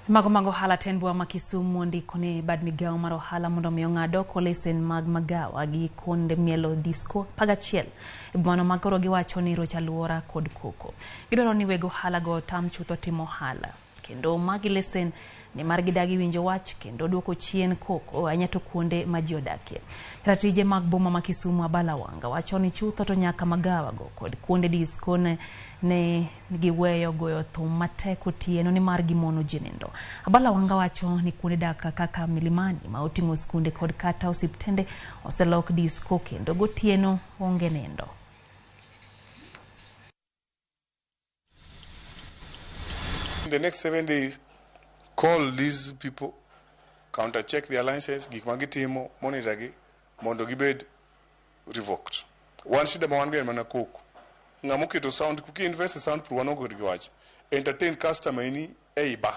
Mago hala tenbua ma Kisumu ndiko ne bad migao mar ohala mondo miyo ng'ado kolesen mag magawa gi konde mielo disco pagachiel e bwano magoro giwacho ni rocha luora kod koko. Gidwaro ni wego hala go tam chutho timo hala kendo magi lesen ni margidagi winjo wach kendo duoko chien koko anyato kuonde maji odakie. Ratije mag boma ma Kisumu Abalawanga wacho ni chutho to nyaka magawa go kod kuonde disco ne giweyo goyo thum matek otieno ni mar gimono jinindo. Abalawanga wacho ni kuonde dak kaka Milimani ma oting'o skunde kod kata osiptende oselok disco kendo gotieno onge nindo. In the next 7 days, call these people, counter-check their licenses, gikmagitimo, monitor gi, mondo gibed revoked. One shida ma wang'e mana koko. Ng'amuketo sound, kuki invest sound pro wano kodi giwach. Entertain customer ini ei bar,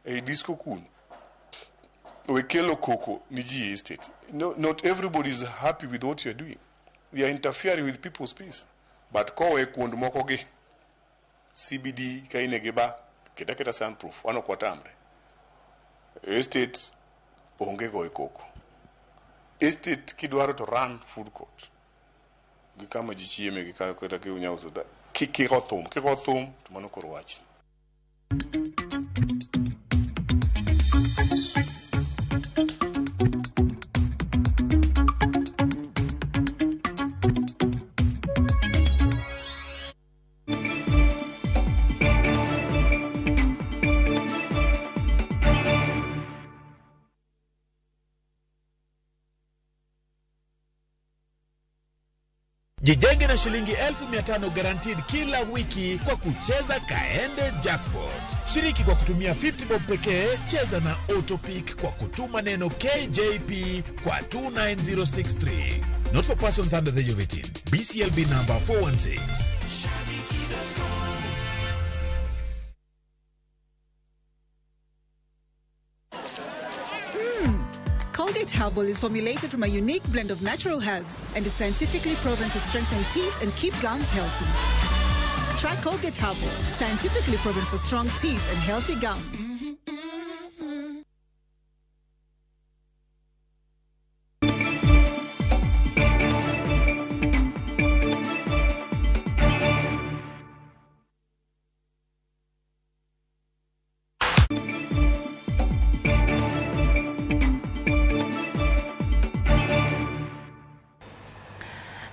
ei disco kun. We kelo koko ni GA estate. No, not everybody is happy with what you are doing. They are interfering with people's peace. But kowe kuond moko gi, CBD kaine geba, kita soundproof, wano kwa tamre. Estate onge goe koko. Estate kidwaro to run food court. Gikama jichieme gikama kweta ki unyauzo da. Kiko thum, tumano korwachi. Jijenge na shilingi 1500 guaranteed kila wiki kwa kucheza Kaende Jackpot. Shiriki kwa kutumia 50 bob pekee, cheza na Autopic kwa kutuma neno KJP kwa 29063. Not for persons under the age of 18. BCLB number 416. Colgate Herbal is formulated from a unique blend of natural herbs and is scientifically proven to strengthen teeth and keep gums healthy. Try Colgate Herbal, scientifically proven for strong teeth and healthy gums.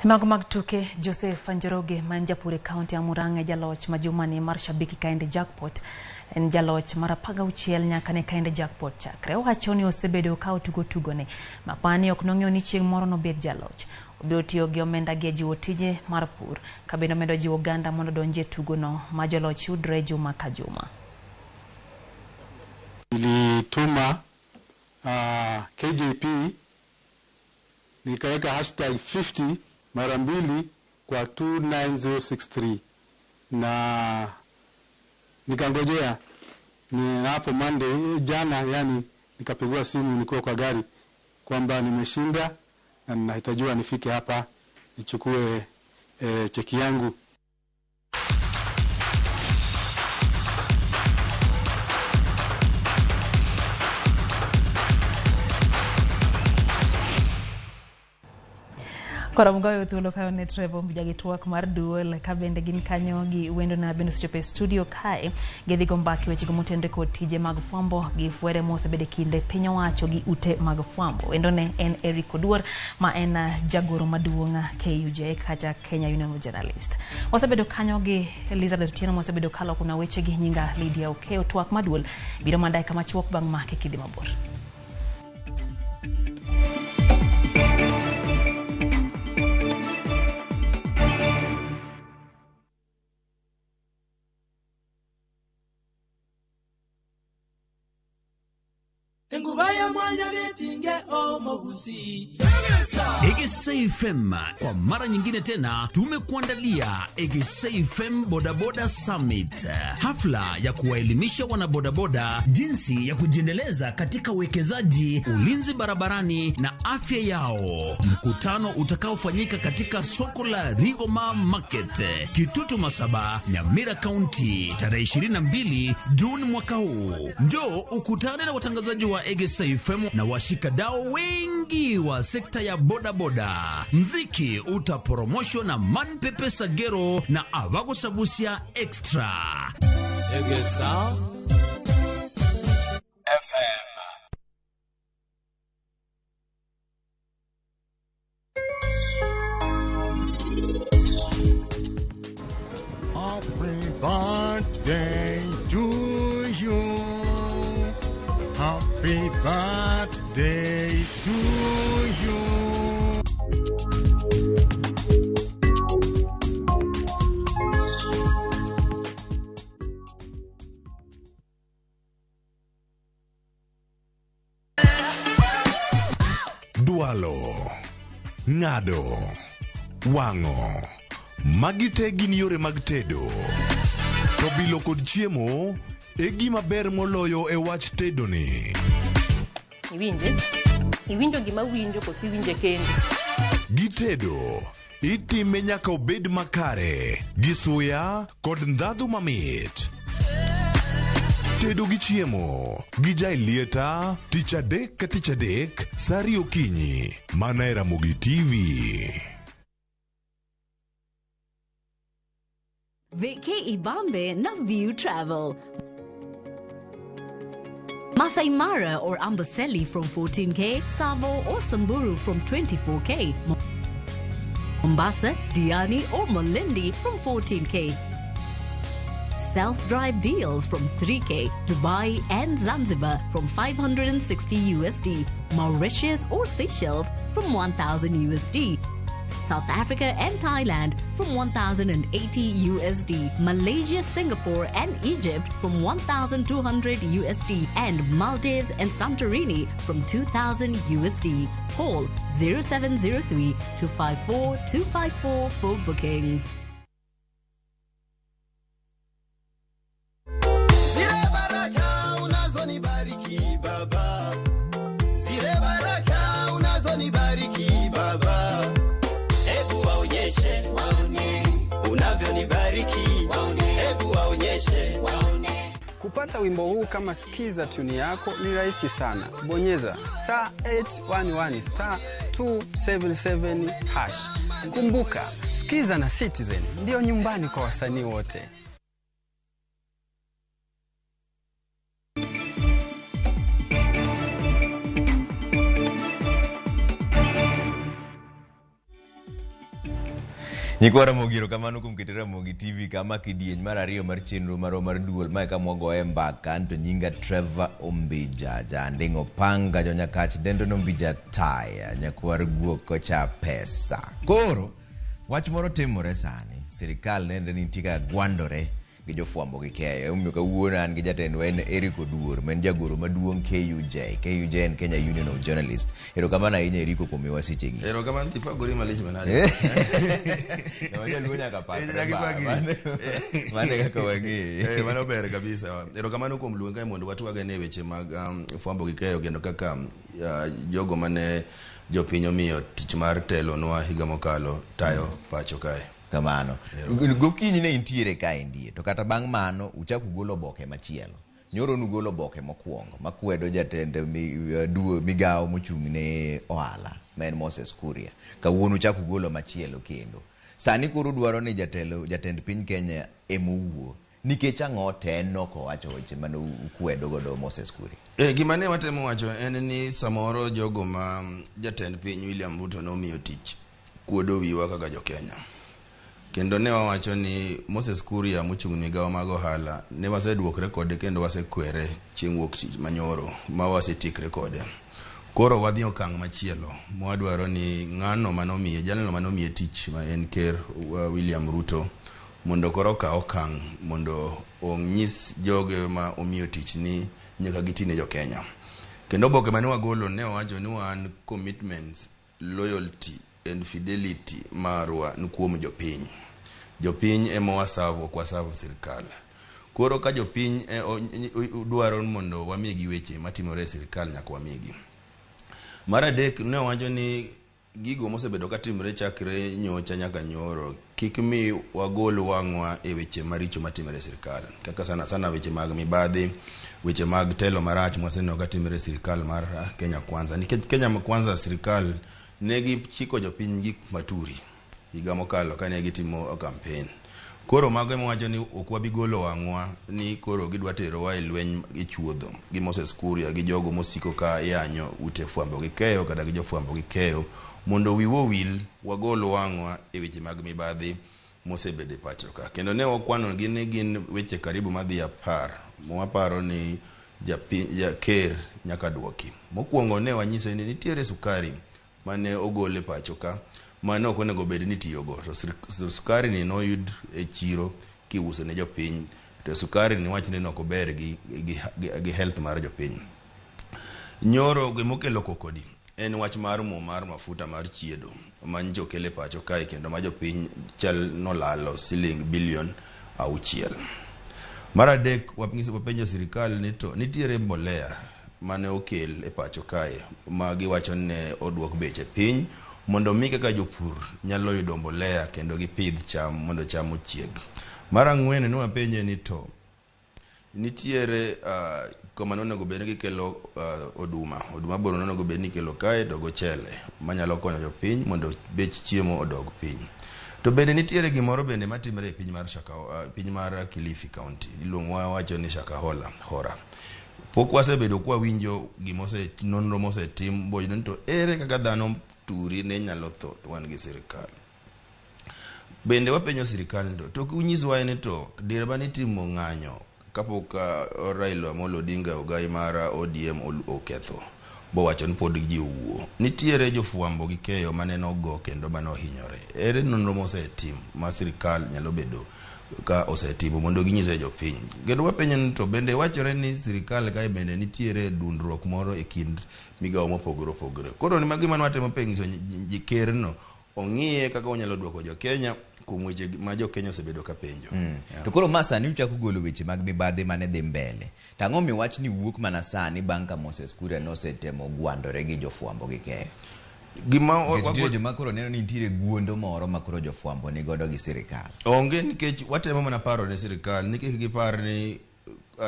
Mag tuke Joseph Njoroge manjapure kaunti ya Murang'a jaloch majumani mar shabiki Kaende Jackpot en jaloch marapaga uchiel nyaka ne Kaende Jackpot chakre wacho ni osebedo ka tugo ne mapani ok nong'eyo ni chieng' moro no bed jaloch obiro tiyo gi omenda gi jiwo tije mar pur kabendo medo jiwo ganda mondo donje tugo no ma jaloch yudre juma ka juma. Nilituma KJP nikaweka hashtag 50 mara mbili kwa 29063 na nikangojea ni hapo Monday jana, yani nikapigwa simu nilikuwa kwa gari kwamba nimeshinda na ninahitajiwa nifike hapa nichukue cheki yangu. Kora mgoyo thuolo kayo ne Trevor Mbijagitwak mar Duol kabende gin kanyo gi wendo na bendo sechope studio kae gedhigo mbaki weche gomotende kod tije mag fwambo gi fwere mosebede kinde piny owacho gi ute mag fwambo. Wendo ne en Eric Oduor ma en jagoro maduong' KUJ kata Kenya Union of Journalists. Wasebedo kanyo gi Elizabeth Otieno mosebedo kalo kuna weche gi nyinga Lydia Okeo twak maduol biro mandai kama chuok bang' make kidhi mabor. Egesei FM kwa mara nyingine tena tumekuandalia Egesei FM Bodaboda Summit, hafla ya kuwaelimisha wanabodaboda jinsi ya kujiendeleza katika uwekezaji, ulinzi barabarani na afya yao. Mkutano utakaofanyika katika soko la Rigoma Market, Kitutu Masaba, Nyamira County, tarehe 22 Juni mwaka huu. Njoo ukutane na watangazaji wa Egesei FM na washikadau wengi wa sekta ya bodaboda. Mziki utapromoshwa na Manpepe Sagero na Avago Sabusia Extra. Egesa FM. Happy birthday to you. Happy birthday to you. Dualo, ng'ado, wang'o, magi te gin yore mag tedo. To bilo kod chiemo e gima ber moloyo e wach tedo ni. Iwinjo gima winjo kosi winje kendo. Gi tedo itime nyaka obed makare, gi suya kod ndhadhu mamit. Tedo gi chiemo gi jai lieta tich adek ka tich adek sari okinyi mana e Ramogi TV. Veke Ibambe na View Travel. Masai Mara or Amboseli from 14K, Savo or Samburu from 24K, Mombasa, Diani or Malindi from 14K. Self-drive deals from 3K, Dubai and Zanzibar from 560 USD, Mauritius or Seychelles from 1,000 USD, South Africa and Thailand from 1,080 USD, Malaysia, Singapore and Egypt from 1,200 USD, and Maldives and Santorini from 2,000 USD. Call 0703 254 254 for bookings. Kupata wimbo huu kama skiza tuni yako ni rahisi sana. Bonyeza *811 *277 hash. Kumbuka, Skiza na Citizen ndio nyumbani kwa wasanii wote. Nyikwara mogiro kamano kum ketera Ramogi TV kama kidieny mar ariyo mar chenro mar Duol mae ka mwagoye mbaka to nyinga Trevor Ombija jandingo panga jonyakach dendo Ombija taya nyakwar guoko cha pesa. Koro wach moro timore sani sirikal nende nitie ka gwandore gi jofwambo gi keyo umiyo kawuono an gi jatendwa en Eric Oduor men jagoro maduong' KUJ en Kenya Union of Journalists. Erokamano ahinya Eric kuom miwa sechegi. Erokamano tipagori malich manade. Wajaluo nyaka pakre mane kaka wang'e. Mano ber kabisa. Erokamano kuom luonga mondo watwage ne weche mag fwambo gi keyo kendo kaka jogo mane jopiny omiyo tich mar telo nwa higa mokalo tayo pacho kae. Kamano. Gokinyi ne intiere kaendi to kata bang' mano uchaku golo boke machielo. Nyoro nugolo boke mokwongo makwedo jatend migao mochung' ne ohala men Moses Kuria. Kawuono uchaku golo machielo kendo. Sani koro dwaro ni jatend piny Kenya emowuo. Nikech ang'o teno ko wacho weche mano ukwedo godo Moses Kuria. Gima ne watemo wacho en ni samoro jogo ma jatend piny William Ruto nomiyo tich kuodo wiwa kaka jo Kenya. Kendo ne wawacho ni Moses Kuria mochung' migao mag ohala ne waseduokre kode kendo wasekwere chieng' wuok tich manyoro ma wasetikre kode. Koro wadhi okang' machielo mwadwaro ni ng'ano manomiye jalno manomiye tich ma en ker William Ruto mondo koro ka okang' mondo onyis joge ma omiyo tich ni nyaka gitine jo Kenya. Kendo boke mane wagolo ne wawacho ni wan commitments, loyalty and fidelity marwa nukuom jopiny. Jopiny ema wasavu kwa savu sirikal. Koro ka jopiny dwaro mondo wamigi weche matimore sirikal nyaka wamigi. Mara dek ne wacho ni gigo mosebedo katimore chakre nyocha nyaka nyoro kik mi wagol wang'wa e weche maricho matimore sirikal. Kaka sana weche mag mibadhi, weche mag telo marach moseneno katimore sirikal mar Kenya Kwanza. Nikech Kenya Kwanza sirikal negi chiko jopiny gik maturi. higa mokalo kane gitimo campaign. Koro mago mwacho ni ok wabi golo wang'wa ni koro gidwa terowa e lweny ichuodho gi Moses Kuria gi jogo mosiko ka yanyo ute fwambo gi keyo kata gi jofwambo gi keyo mondo wiwo wil wagol wang'wa e weche mag mibadhi mosebedo e pacho ka. Kendo ne wakwano gin weche karibu madhi 10 mwaparo ni ker nyaka duoki. Mokwongo ne wanyise ni nitiere sukari mane ogole pacho ka mane ok onego bed ni tiyogo, to sukari ni noyud e chiro kiuso ne jopiny, to sukari ni wach ni ok ober gi health mar jopiny. Nyoro gimokelo kokodi en wach mar mo mar mafuta mar chiedo manjo kele pacho kae kendo ma jopiny chal nolalo siling bilion 6. Mar adek wapenjo sirikal ni to nitiere mbolea mane okel e pacho kae ma giwacho ne oduok beche piny mondo mi kaka jopur nyalo yudo mbolea kendo gipidh cham mondo cham ochieg. Mar ang'wen ni wapenje ni to nitiere koma nonego bed ni gikelo oduma boro nonego bed ni kelo kae to gochele manyalo konyo jopiny mondo bech chiemo odog piny. To bende nitiere gimoro bende matimre e piny mar Kilifi County iluongo wacho ni Shakahola. Pok wasebedo kwa winjo nonro mosetim boyno to ere kaka dhano turi ne nyalo tho wan gi sirikal. Bende wapenjo sirikal to kunyiswa ni to dire bani timo ng'anyo kapok Raila Amolo Odinga ogai mara ODM oketho bo wacho ni pod ji wuo. Nitiere jofwambo gi keyo mane nogo kendo mano hinyore. Ere nonro mosetim ma sirikal nyalo bedo ka osetimo mondo ginyise jopiny. Kendo wapenjo ni to bende wachore ni sirikal kae bende nitiere dundruok moro e kind migawo mopogore opogore. Koro ni magi manwatemo pengiso jikerno ong'iye kaka onyalo duoko jo Kenya kuom weche ma jo Kenya osebedo ka penjo. To koro masani uchako golo weche mag mibadhi mane dhi mbele. Tang'o mi wach ni wuok mana sani bang' ka Moses Kuria nosetemo gwandore gi jofwambo gi keyo. Nitiere joma koro neno ni nitiere guondo moro ma koro jofwambo ni godo gi sirikal. Onge nikech watemo mana paro ne sirikal nikech gipar ni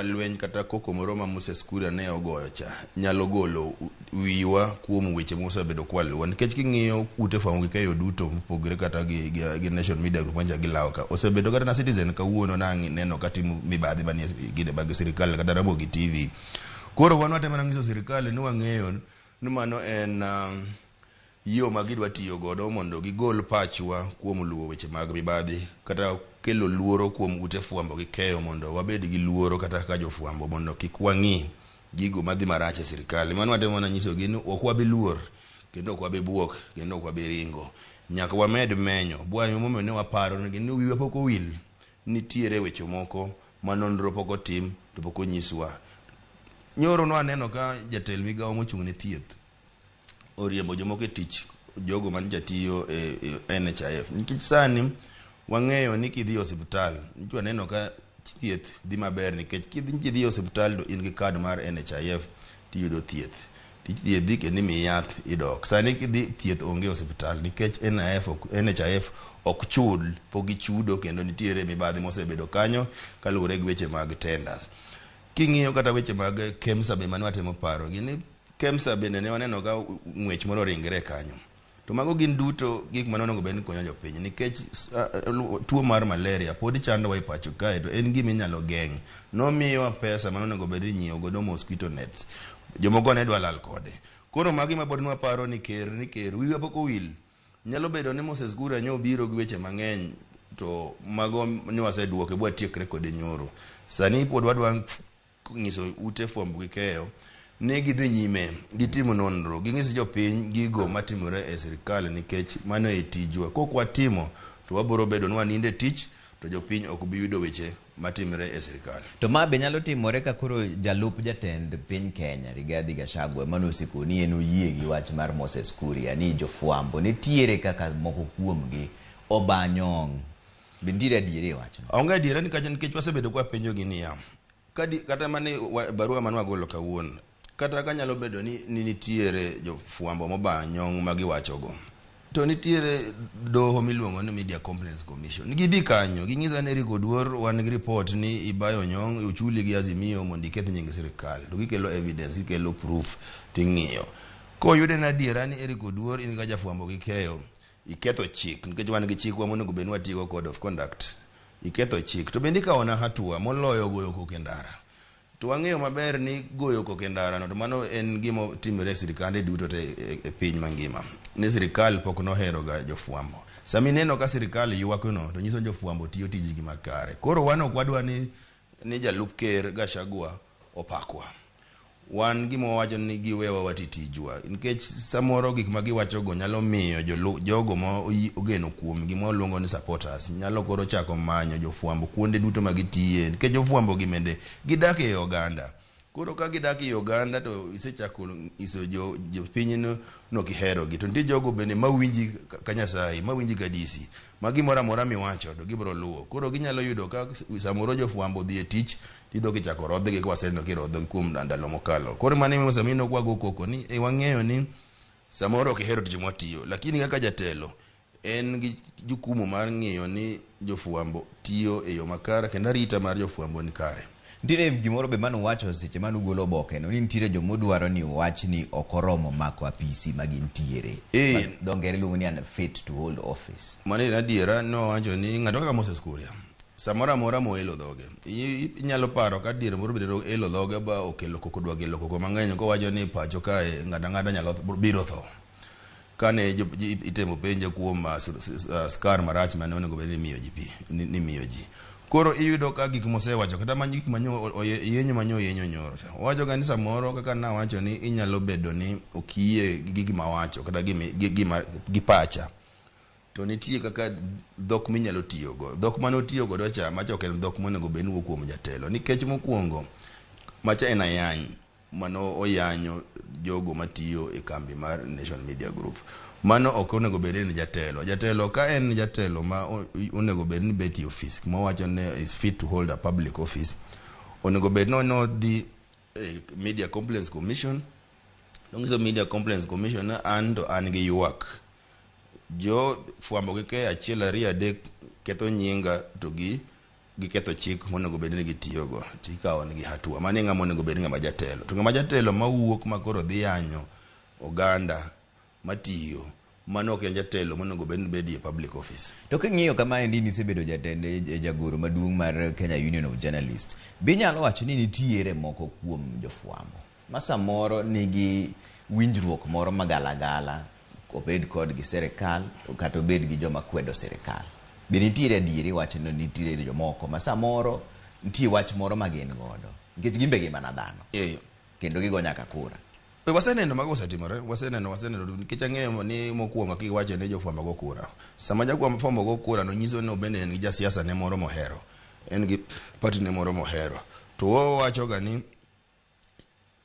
lweny kata koko moro ma Moses Kuria ne ogoyo cha nyalo golo wiwa kuom weche mosebedo kwaluwa nikech king'iyo ute fwambo gi keyo duto mopogore kata gi Nation Media Group manja gilawo ka osebedo kata na Citizen kawuono neno katimo mibadhi manie gine bag sirikal kata Ramogi TV. Koro wan watemo nang'iso sirikal ni wang'eyo ni mano en yo magidwa tiyo godo mondo gigol pachwa kuom luwo weche mag mibadhi kata kelo luoro kuom ute fwambo gi keyo mondo wabed gi luoro kata ka jofwambo mondo kik wang'i gigo madhi marach e sirikal. Mano watemo na nyiso gi ni ok wabi luor kendo ok wabi buok kendo ok wabi ringo nyaka wamed menyo bwanyo momiyo ne waparo ni wiwa pok owil nitiere weche moko ma nonro pok otim to pok onyiswa. Nyoro no aneno ka jatel migawo mochung' ne thieth oriembo jomoko e tich jogo man jatiyo e NHIF nikech sani wang'eyo ni kidhi e osiptal nichwa neno ka thieth dhi maber nikech kidhi e osiptal to in gi kad mar NHIF tiyudo thieth thiedhi kendo imiyi yath idok. Sani kidhi thieth onge e osiptal nikech NHIF ok chul pok gichudo kendo nitiere mibadhi mosebedo kanyo kaluwore gi weche mag tenders. King'iyo kata weche mag KEMSA be mane watemo paro gini KEMSA bende ne waneno ka ng'wech moro ringre kanyo. To mago gin duto gik manonego bed ni konyo jopiny nikech tuo mar malaria pod chandowa e pacho kae to en gima inyalo geng'. Nomiyowa pesa manonego bed ni nyiewo godo mosquito nets. Jomoko ne dwa lal kode. Koro magi ma pod nwaparo ni ker wiwa pok owil. Nyalo bedo ni Moses Kuria nyo biro gi weche mang'eny to mago ni waseduoke bwa tiekre kode nyoro. Sani pod wadwa nyiso ute fwambo gi keyo ne gidhi nyime gitimo nonro ging'is jopiny gigo matimore e sirikal nikech mano e tijwa. Kok watimo to wabiro bedo ni waninde tich to jopiny ok bi yudo weche matimore e sirikal. To ma be nyalo timore ka koro jalup jatend piny Kenya Rigathi Gachagua mano siko ni en oyie gi wach mar Moses Kuria ni jofwambo nitiere kaka moko kuomgi obanyong'. Bendire adiere wacho. Onge adiere nikech wasebedo kwa penjo gi niya. Kata mane barua manwa golo kawuono kata ka nyalo bedo ni nitiere jofwambo mobanyong' ma giwachogo to nitiere doho miluongo ni Media Complaints Commission gibi kanyo ging'iso ni Eric Oduor wan gi report ni ibayo nyong' uchuli gi Azimio mondo iketh nying sirikal to gikelo evidence gikelo proof ting'iyo koyude na adiera ni Eric Oduor in ga jafwambo gi keyo iketho chik nikech wan gi chik wamonego bed ni watiyo code of conduct, iketho chik to bende ikaona hatua moloyo goyo koko e ndara. To wang'eyo maber ni goyo koko e ndara no to mano en gima timore e sirikande duto te e piny mangima. Ni sirikal pok nohero ga jofwambo. Sami neno ka sirikal ywakno to nyiso jofwambo tiyo tijgi makare. Koro wan ok wadwa ni jalup ker Gachagua opakwa. Wan gima wacho ni giwewa watitijwa nikech samoro gik ma giwacho go nyalo miyo jogo ma ogeno kuom gima luongo ni supporters nyalo koro chako manyo jofwambo kuonde duto ma gitiye nikech jofwambo gimende gidak e oganda. Koro ka gidak e oganda to isechako iso jo pinyno no kihero gi to nitie jogo bende mawinji ka Nyasaye, mawinji ka DC, ma gimoro amora miwacho to gibro luwo. Koro ginyalo yudo ka samoro jofwambo dhi e tich tido kichako rodhgi kwa sendo kirodho kuom ndalo mokalo. Koro mane mi samino kwa go koko ni wang'eyo ni samoro kihero tich mwatiyo, lakini kaka jatelo en gi jukumu mar ng'iyo ni jofwambo tiyo e yo makare kendo arita mar jofwambo ni kare. Nitiere gimoro be manu wacho seche manu golo oboke no ni nitiere jomodwaro ni wach ni okoromo mako apisi magintiere. Dongere luongo ni unfit to hold office. Mane adiera no wacho ni ng'ato kaka Moses Kuria samora mora moelo dhoge. Inyalo paro ka diere moro biro elo dhoge ba okelo koko dwa gelo koko mang'eny ko wacho ni pacho kae ng'ata nyalo biro tho. Kane itemo penje kuom skar marach mane onego bed ni miyo ji. Koro iyudo ka gik mosewacho kata manyo gik manyo yenyo nyoro. Wacho ga ni samoro kaka na wacho ni inyalo bedo ni okiye gik ma wacho kata gipacha. To nitie kaka dhok minyalo tiyo go. Dhok mano tiyo go docha macho ken dhok monego bed ni kuom jatelo. Nikech mokuongo macha en ayany mano oyanyo jogo matiyo e kambi mar Nation Media Group. Mano ok onego bed ni jatelo. Jatelo ka en jatelo ma onego bed ni beti office ma wacho ne is fit to hold a public office. Onego bed no di Media Complaints Commission. Nongiso Media Complaints Commission and gi ywak. Jo fwambo gi ke achiel ariyo adek ketho nyinga to gi ketho chik monego bed ni gitiyo go. Tikawo ni hatua. Mane ng'ama onego bed ng'ama jatelo. To ng'ama jatelo mawuok makoro dhi yanyo oganda matiyo mano ok en jatelo monego bed ni bedi e public office. To king'iyo kama endi nisebedo jatende jagoro maduong' mar Kenya Union of Journalists. Binyalo wacho ni nitiere moko kuom jofwambo ma samoro nigi winjruok moro magalagala obed kod gi serikal kata obed gi joma kwedo serikal. Be nitiere adieri wacho ni nitiere jomoko ma samoro nitie wach moro magin godo nikech gimbe gi mana dhano. Kendo gigo nyaka kura. Waseneno mago osetimore, waseneno nikech ang'eyo ni mokuongo kiwacho ne jofwambo go kura. Sama jafwambo go kura no nyiso ni obende en gi jasiasa ne moro mohero. En gi party ne moro mohero. To wacho ga ni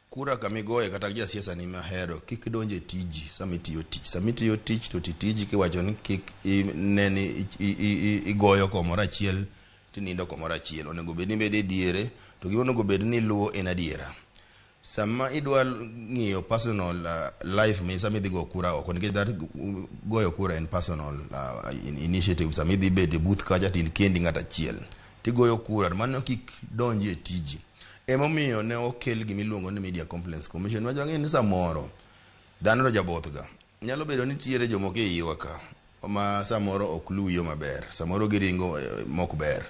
kura kamigoye kata jasiasa ni mohero kik donje tiji sama itiyo tich. Sama itiyo tich to tiji kiwacho ni kik neni igoyo komoro achiel tinindo komoro achiel. Onego bed ni bede diere to gima onego bed ni luwo en adiera. Sama idwa ng'iyo personal life me sama idhi go kura oko nikech that goyo kura en personal initiative. Sama idhi bede booth kacha tin kendi ng'ata achiel tigoyo kura mano kik donji e tiji. Emomiyo ne okel gimiluongo ni Media Complaints Commission. Wajo ng'e ni samoro dhano jaboth ga nyalo bedo ni tiere jomoko e iwa ka ma samoro ok luw yo maber, samoro giringo mok ber.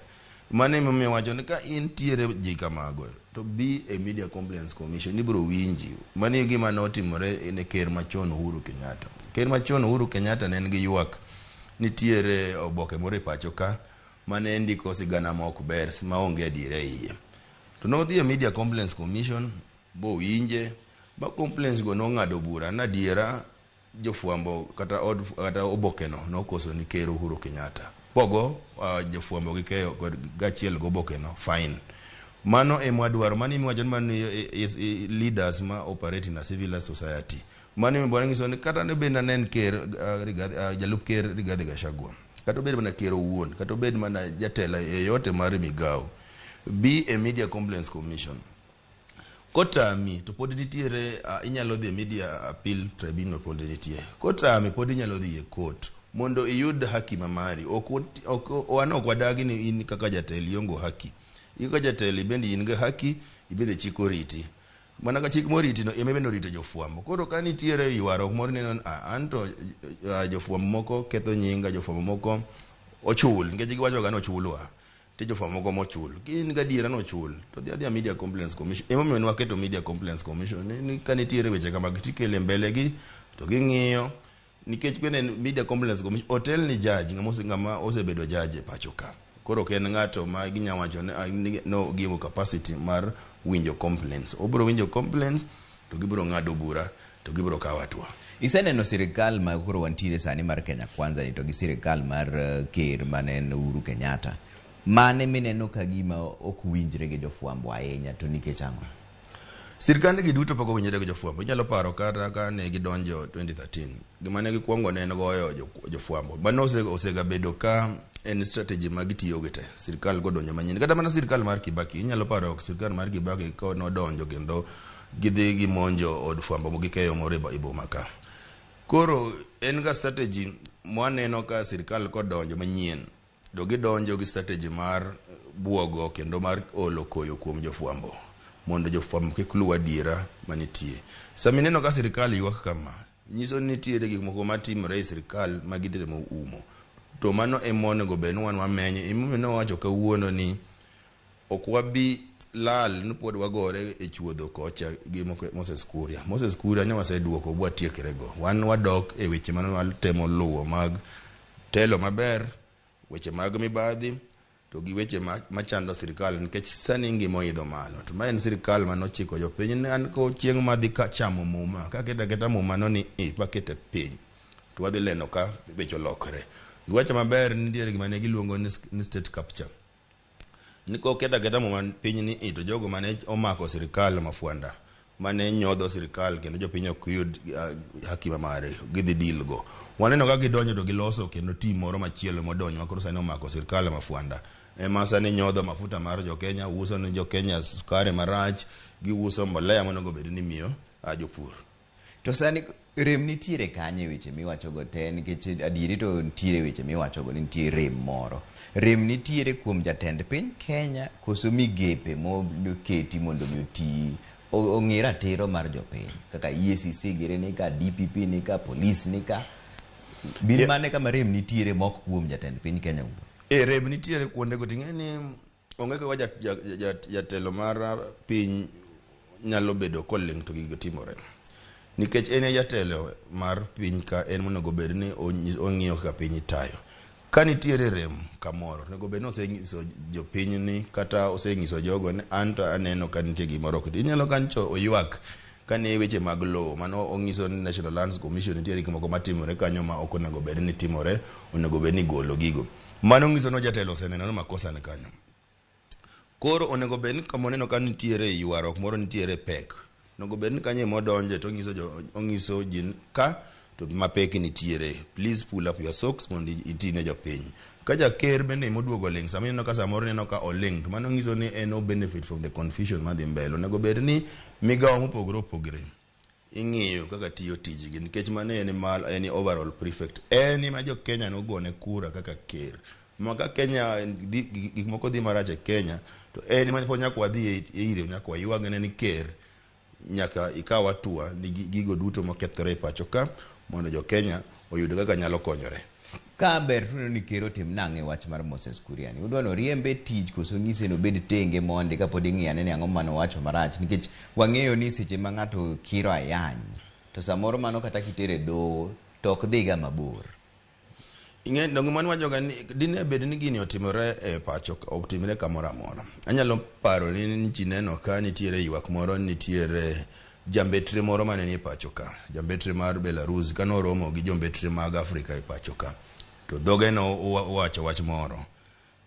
Mane emomiyo wacho ni ka intiere ji kamago to be a Media Complaints Commission ibro winji. Mane gima notimore ne ker machon Uhuru Kenyatta. Ker machon Uhuru Kenyatta ne en gi ywak nitiere oboke moro e pacho ka mane ndiko sigana ma ok ber ma onge adiera iye. To no dhi a Media Complaints Commission bo winje ba complaints go no ng'ado bura na diera jofwambo kata oboke no koso ni ker Uhuru Kenyatta. Pogo jofwambo gi keyo gachiel go oboke no fine. Mano e mwadwaro mani miwacho ni leaders ma operate in a civil society. Mani mbona ngiso ni kata ne benda nen ker jalup ker Rigathi Gachagua. Kata bed mana ker owuon, kata bed mana jatela yote mar migao. Be a Media Complaints Commission. Kotami to pod nitiere inyalo dhi Media Appeal Tribunal pod nitiere. Kotami pod inyalo dhi e court mondo iyud haki mamari. Ok wadagi ni in kaka jatelo iongo haki. Iko jatelo bendi in ga haki ibede chiko riti. mana ka chik moriti no eme bendo rito jofuambo. Koro ka nitiere ywaro moro neno anto jofuambo moko ketho nyinga, jofuambo moko ochul nikech giwacho ga no chulwa te jofuambo moko mochul gin gadiera no chul to the media complaints commission emo meno waketo media complaints commission ni ka nitiere weche kama gitikele mbele gi to ging'iyo nikech bende media complaints commission hotel ni judge ngama osebedo judge pachoka. Koro ken ng'ato ma ginyawacho no give capacity mar winjo complaints. Obro winjo complaints to gibro ng'ado bura to gibro kawo hatua. Iseneno sirikal ma koro wantiere sani mar Kenya Kwanza ni to gi sirikal mar Ker manen Uhuru Kenyatta. Mane mineno ka gima ok winjre gi jofuambo ahinya to nikech ang'o? Sirikande gi duto pok owinjore gi jofuambo. Inyalo paro kata ka ne gidonjo 2013 gima ne gikwongo ne goyo jofuambo. Mano osega bedo ka en strategy ma gitiyo go te. Sirikal godonjo manyien. Kata mana sirikal mar Kibaki inyalo paro sirikal mar Kibaki ko nodonjo kendo gidhi gimonjo od fuambo mo gikeyo moro e boma ka. Koro en ga strategy mwaneno ka sirikal kodonjo manyien do gidonjo gi strategy mar buogo kendo mar olo koyo kuom jofuambo mondo jofuambo kik luw adiera manitie. Samineno ka sirikal ywak kama nyiso ni nitiere gik moko matimore e sirikal ma gitemo umo. To mano emonego bed wan wamenye. Imomeno wacho kawuono ni ok wabi lal ni pod wagore e chuodho kocha gi Moses Kuria. Moses Kuria ne waseduoko bwa tiekrego. Wan wadok e weche mano watemo luwo mag telo maber, weche mag mibadhi to gi weche machando sirikal nikech sani ngimo idho malo. To ma en sirikal manochiko jopiny ne an ko chieng' madhi ka chamo muma ka keta muma no ni pakete piny. To wadhi leno ka becho lokre. Giwacho maber nitiere gima ne giluongo ni state capture. Niko keta muma piny ni to jogo mane omako sirikal mafuanda mane nyodho sirikal kendo jopiny ok yud hakima mare gidhi deal go. Waneno ka gidonjo to giloso kendo tim moro machielo modonjo makoro sani omako sirikal mafuanda. Ema sani nyodho mafuta mar jo Kenya, uso ni jo Kenya sukari marach, giuso mbolea monego bed ni miyo jopur. To sani rem nitiere kanye weche miwacho go te nikech adieri to nitiere weche miwacho go ni nitiere rem moro. Rem nitiere kuom jatend piny Kenya koso migepe moketi mondo mioti ong'ira tero mar jopiny kaka EACC gire ni ka DPP ni ka police ni ka bil mane kama rem nitiere mok kuom jatend piny Kenya ugo. Rem nitiere kuonde go ting'eni onge ka jatelo mar piny nyalo bedo koling to gigo timore. Nikech en jatelo mar piny ka en monego bed ni ong'iyo kaka piny tayo. Ka nitiere rem kamoro nego bed ni osenyiso jopiny ni kata osenyiso jogo ni anto aneno ka nitie gimoro kiti. Inyalo kancho oywak ka ne weche mag law mano onyiso ni National Lands Commission nitiere gik moko matimore kanyo ma ok onego bed ni timore, onego bed ni golo gigo. Mano nyiso no jatelo oseneno makosa ne kanyo. Koro onego bed ni kamoneno ka nitiere ywaro moro nitiere pek. Onego bed ni kanye modonje to onyiso jin ka to mapeki nitiere. Please pull up your socks mondo itine jopiny. Ka jaker bende moduogo ling sama ineno ka samoro neno ka oling to mano nyiso ni eno benefit from the confusion madhi mbele. Onego bed ni migawo mopogore opogore ing'iyo kaka tiyo tijgi nikech mano en overall prefect. En ma jo Kenya nogone kura kaka ker. Maka Kenya gik moko dhi marach e Kenya to en ma nyaka wadhi ire nyaka waywagene ni ker nyaka ikaw hatua ni gigo duto mokethore e pacho ka mondo jo Kenya oyud kaka nyalo konyore. Ka ber tuno ni kero tim nang'e wach mar Moses Kuria ni udwano riembe tij koso ng'ise no bed tenge monde ka pod ing'iyane ni ang'o mano wacho marach nikech wang'eyo ni seche ma ng'ato kiro ayany to samoro mano kata kitere do to ok dhiga mabor. Ing'e dongo man wajoga ni dine bed ni gini otimore e pacho otimore kamoro amora. Anyalo paro ni chineno ka nitiere ywak moro nitiere jambetre moro mane ni pacho ka. Jambetre mar Belarus kano romo gi jambetre mag Afrika e pacho ka. To dhoge no wacho wach moro.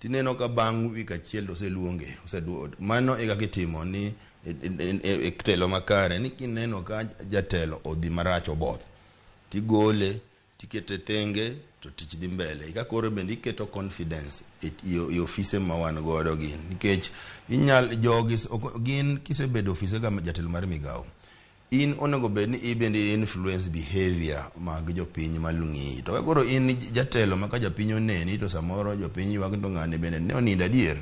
Tineno ka bang' wik achiel oseluonge, mano e kaka itimo ni e telo makare ni kineno ka jatelo odhi marach oboth. Tigole, tikete thenge to tich dhi mbele. Ika koro bende iketo confidence e ofise ma wan godo gin. Nikech jogi gin kisebedo ofise ga jatelo mar migawo. In onego bed ni ibende influence behavior mag jopiny malung'i. To koro in jatelo maka jopiny oneni to samoro jopiny ywak to ng'ane bende ne onindo adier.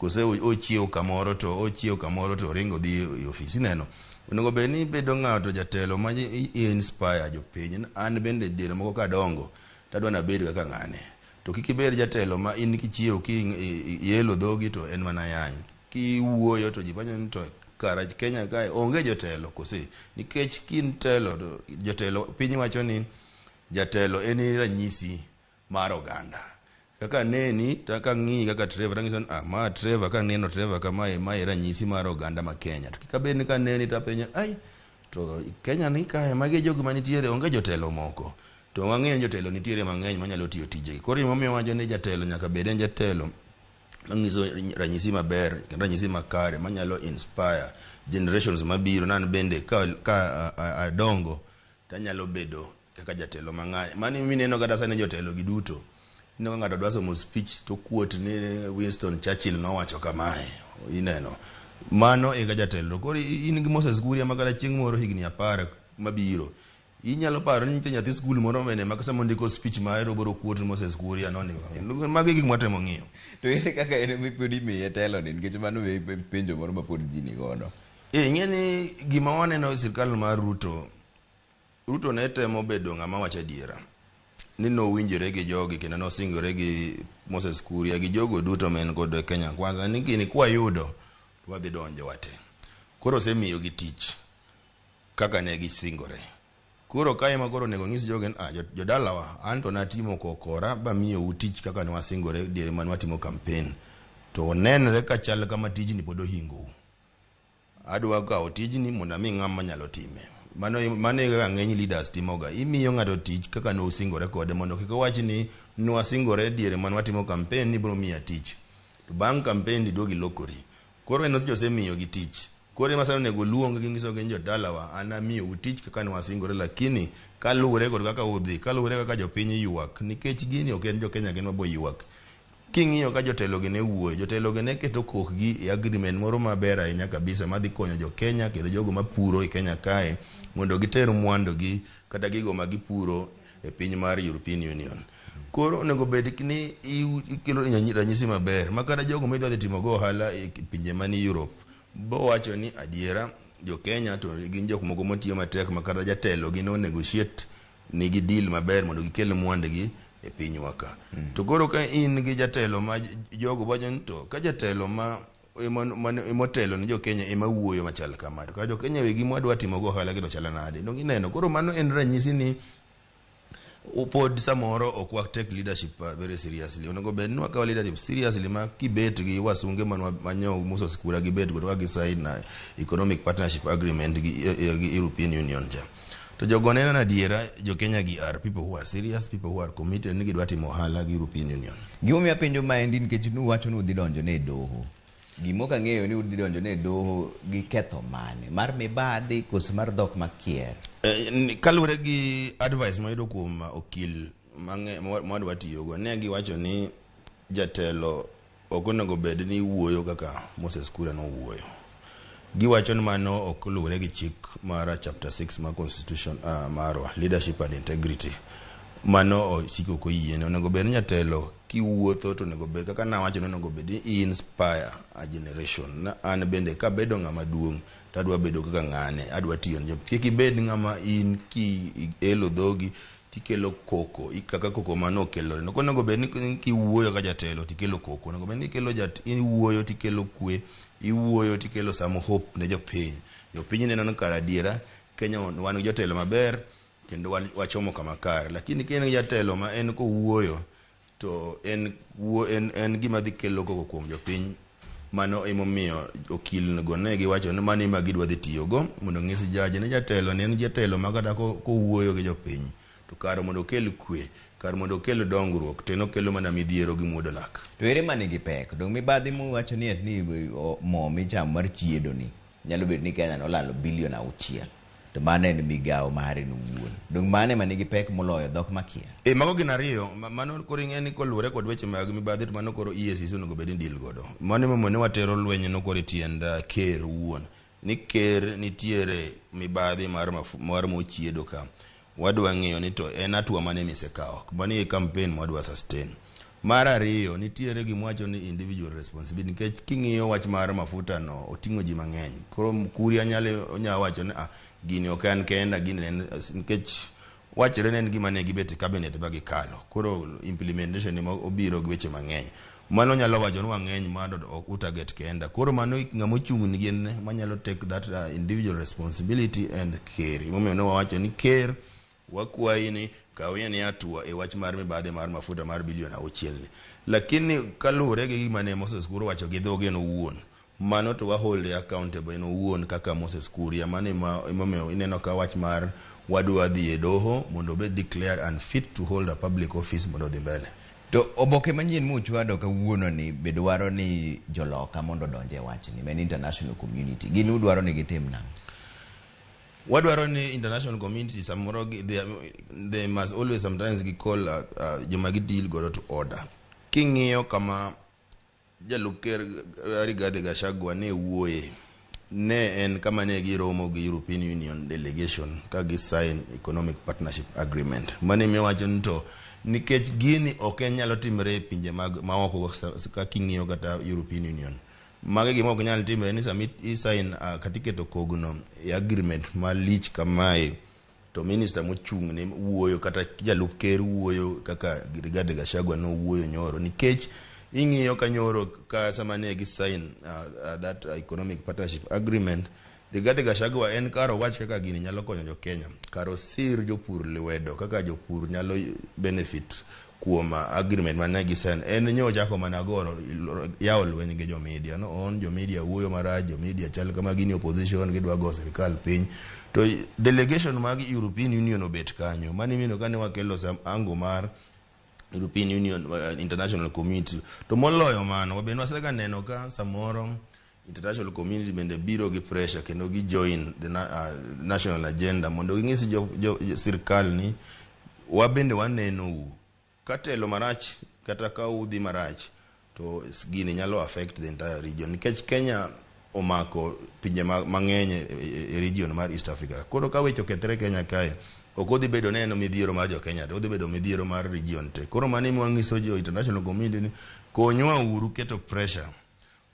Kose ochiew kamoro to ringo dhi e ofisi neno. onego bed ni bedo ng'ato jatelo ma inspire jopiny. An bende diere moko kadongo tadwa nabed kaka ng'ane, to kik ibed jatelo ma in kichiewo kielo dhogi to en mana yany, kiwuoyo to ji wacho ni to kara Kenya kae onge jotelo kose, nikech kin telo to jotelo, piny wacho ni jatelo en ranyisi mar oganda. Kaka neni taka ng'i kaka Trevor tangiso ma Trevor, ka neno Trevor kama ma ranyisi mar oganda ma Kenya, to kik abed ni ka neni tapenyo ai to Kenya ni kae magi jogo manitiere onge jotelo moko, to wang'eyo jotelo nitiere mang'eny manyalo tiyo tijegi. Koro momiyo wacho ni jatelo nyaka bed en jatelo manyiso ranyisi maber kendo ranyisi makare manyalo inspire generations mabiro. Nan bende ka adongo tanyalo bedo kaka jatelo mang'any. Mani mineno kata sani jotelo gi duto, ineno ng'ato dwa somo speech to quote ni Winston Churchill nowacho kamae, ineno mano e jatelo. Koro in gi Moses Kuria makata chieng' moro higni 10 mabiro inyalo paro ni nyathi skul moro mene makasa mondiko speech ma boro quote Moses Kuria nondiko. Magi gik mwatemo ng'iyo. To ere kaka ene mipodi miye telo ni, nikech mano penjo moro ma pod ji ni godo. Ing'e ni gima waneno sirkal mar Ruto ne temo bedo ng'ama wacho adiera, ni nowinjore gi jogi kendo nosingore gi Moses Kuria gi jogo duto men kod Kenya Kwanza ni gini kwayudo wadhi donjo wate. Koro osemiyo gi tich kaka ne gisingore. Koro kae ma koro nego ng'is jogen jodalawa an to natimo kokora ba miyo utich kaka ne wasingore diere man watimo campaign, to nenre ka chal kama tijni pod ohingo. Adwa kawo tijni mondo ami ng'ama nyalo time. Mano ga ng'eny leaders timoga, imiyo ng'ato tich kaka ne usingore kode mondo kik wach ni nwasingore diere man watimo campaign ni biro miya tich, to bang' campaign diduogi lokori. Koro en osemiyo gi tich. Koro masano nego luong gi ngiso gi jodalawa an amiyo utich kaka ne wasingore, lakini kaluwore kod kaka udhi, kaluwore kaka jopiny ywak, nikech gini ok en jo Kenya gin mabo ywak. King'iyo ka jotelo gi ne wuoyo, jotelo gi ne keto kokgi e agreement moro maber ahinya kabisa madhi konyo jo Kenya kendo jogo mapuro e Kenya kae mondo giter mwandu gi kata gigo ma gipuro e piny mar European Union. Koro onego bed ni ikelo ranyisi maber makata jogo midwa dhi timo go ohala e pinje mani Europe bo wacho ni adiera jo Kenya to gin jok moko motiyo matek makata jatelo gi no negotiate nigi deal maber mondo gikel mwandgi e piny waka. To koro ka in gi jatelo ma jogo wacho ni to ka jatelo ma motelo ni jo Kenya ema wuoyo machal kama, to ka jo Kenya wegi mwadwa timo go ohala gido chala nade. Dong ineno koro mano en ranyisi ni upod samoro ok wak take leadership very seriously. Onego bed ni wakawo leadership seriously ma kibet gi wasunge manyo Moses Kuria gibet go gi sign na economic partnership agreement gi European Union ja. To jogo neno na diera jo Kenya gi are people who are serious, people who are committed ni gidwa timo ohala gi European Union. Gimomiyo penjo maendi nikech nuwacho ni udhi donjo ne doho. Gimoka ng'eyo ni udhi donjo ne doho gi ketho mane mar mibadhi koso mar dhok makier. Kaluwore gi advice mayudo kuom okil mwadwa tiyogo, ne giwacho ni jatelo ok onego bed ni wuoyo kaka Moses Kuria nowuoyo. Giwacho ni mano ok luwore gi chik mar chapter 6 mar constitution marwa leadership and integrity. Mano osiko ko yiene. Onego bed ni jatelo kiwuotho to onego bed kaka nawacho, onego bed ni inspire a generation. Na an bende ka bedo ng'ama duong' tadwa bedo kaka ng'ane, adwa tiyo ne kik ibed ng'ama in ki elo dhogi tikelo koko kaka koko mano kelore. No onego bed ni kiwuoyo ka jatelo tikelo koko, onego bed ni kelo iwuoyo tikelo kwe, iwuoyo tikelo some hope ne jopiny. Jopiny neno ni kara adiera Kenya wan gi jotelo maber kendo wachomo kama kare, lakini kien jatelo ma en ko wuoyo to en gima dhi kelo koko kuom jopiny. Mano emomiyo okil go ne giwacho ni mano ema gidwa dhi tiyogo mondo ng'is jaji ni jatelo ne en jatelo makata ko wuoyo gi jopiny to kar mondo okel kwe, kar mondo okel dongruok, to okelo mana midhiero gi muodo lak. To ere mane gi pek? Dong mibadhi mu wacho ni ni mo michamo mar chiedo ni nyalo bedo ni Kenya nolalo $6 billion. To mane en migawo mare nuwuon. Dong mane mane gi pek moloyo dhok makia? Mago gin ariyo. Mano koro ing'e ni koluwore kod weche mag mibadhi to mano koro EACC onego bed ni deal godo. Mano momo ne watero lweny no koro tiend ker wuon. Ni ker nitiere mibadhi mar mochiedo ka. Wadwa ng'iyo ni to en atua mane misekawo. Mano e campaign mwadwa sustain. Mar ariyo nitiere gimwacho ni individual responsibility nikech king'iyo wach mar mafuta no oting'o ji mang'eny. Koro Kuria nya wacho ni gini ok an kenda gini nikech wachre ne gima ne gibet cabinet ba gikalo. Koro implementation ni obiro gi weche mang'eny. Mano nyalo wacho ni wang'eny mado utaget kenda. Koro mano ng'amo chung' ni gin manyalo take that individual responsibility and care. Momiyo ne wawacho ni care wakwayi ni kawiye ni atua e wach mar mibadhi mar mafuta mar bilion 6 ni. Lakini kalure gi gima ne Moses Kuria wacho gi dhoge no wuon. Mano to wa hold accountable no wuon kaka Moses Kuria. Mano momiyo ineno ka wach mar wadwa dhi e doho mondo be declared unfit to hold a public office mondo dhi mbele. To oboke manyien muchwado kawuono ni bedwaro ni joloka mondo donje wach ni men international community. Gin udwaro ni gitim nang'o? Wadwaro ni international community samoro they must always sometimes call joma deal go to order. King'iyo kama Jalup Ker Rigathi Gachagua ne wuoye ne en kama ne giromo gi European Union delegation ka gi sign economic partnership agreement. Mane mi wacho nto nikech gini ok nyalo timre pinje maoko ka king'iyo kata European Union. Mage gima ok nyalo timre ni sami sign katiketo kogno e agreement malich kamae to minister mochung' ne wuoyo kata Jalup Ker wuoyo kaka Rigathi Gachagua no wuoyo nyoro nikech ing'iyo ka nyoro ka sama ne gi sign that economic partnership agreement. Rigathi Gachagua en karo wach kaka gini nyalo konyo jo Kenya, karo sir jopur lwedo kaka jopur nyalo benefit kuom agreement man gi sign. En nyo chako managoro yawo lweny gi jo media no on jo media wuoyo maraj jo media chal kama gini opposition gidwa go sirkal piny to delegation mag European Union obet kanyo. Mani mino kane wakelo ango mar European Union international community to moloyo mano wabeno wasega neno ka samoro international community bende biro gi pressure kendo gi join the national agenda mondo ging'isi sirkal ni wabende waneno katelo marach kata ka udhi marach to gini nyalo affect the entire region nikech Kenya omako pinje mang'eny e region mar East Africa. Koro ka wecho kethre Kenya kae ok odhi bedo neno midhiero mar jo Kenya to odhi bedo midhiero mar region te. Koro mani mwangiso jo international community ni konywa uru keto pressure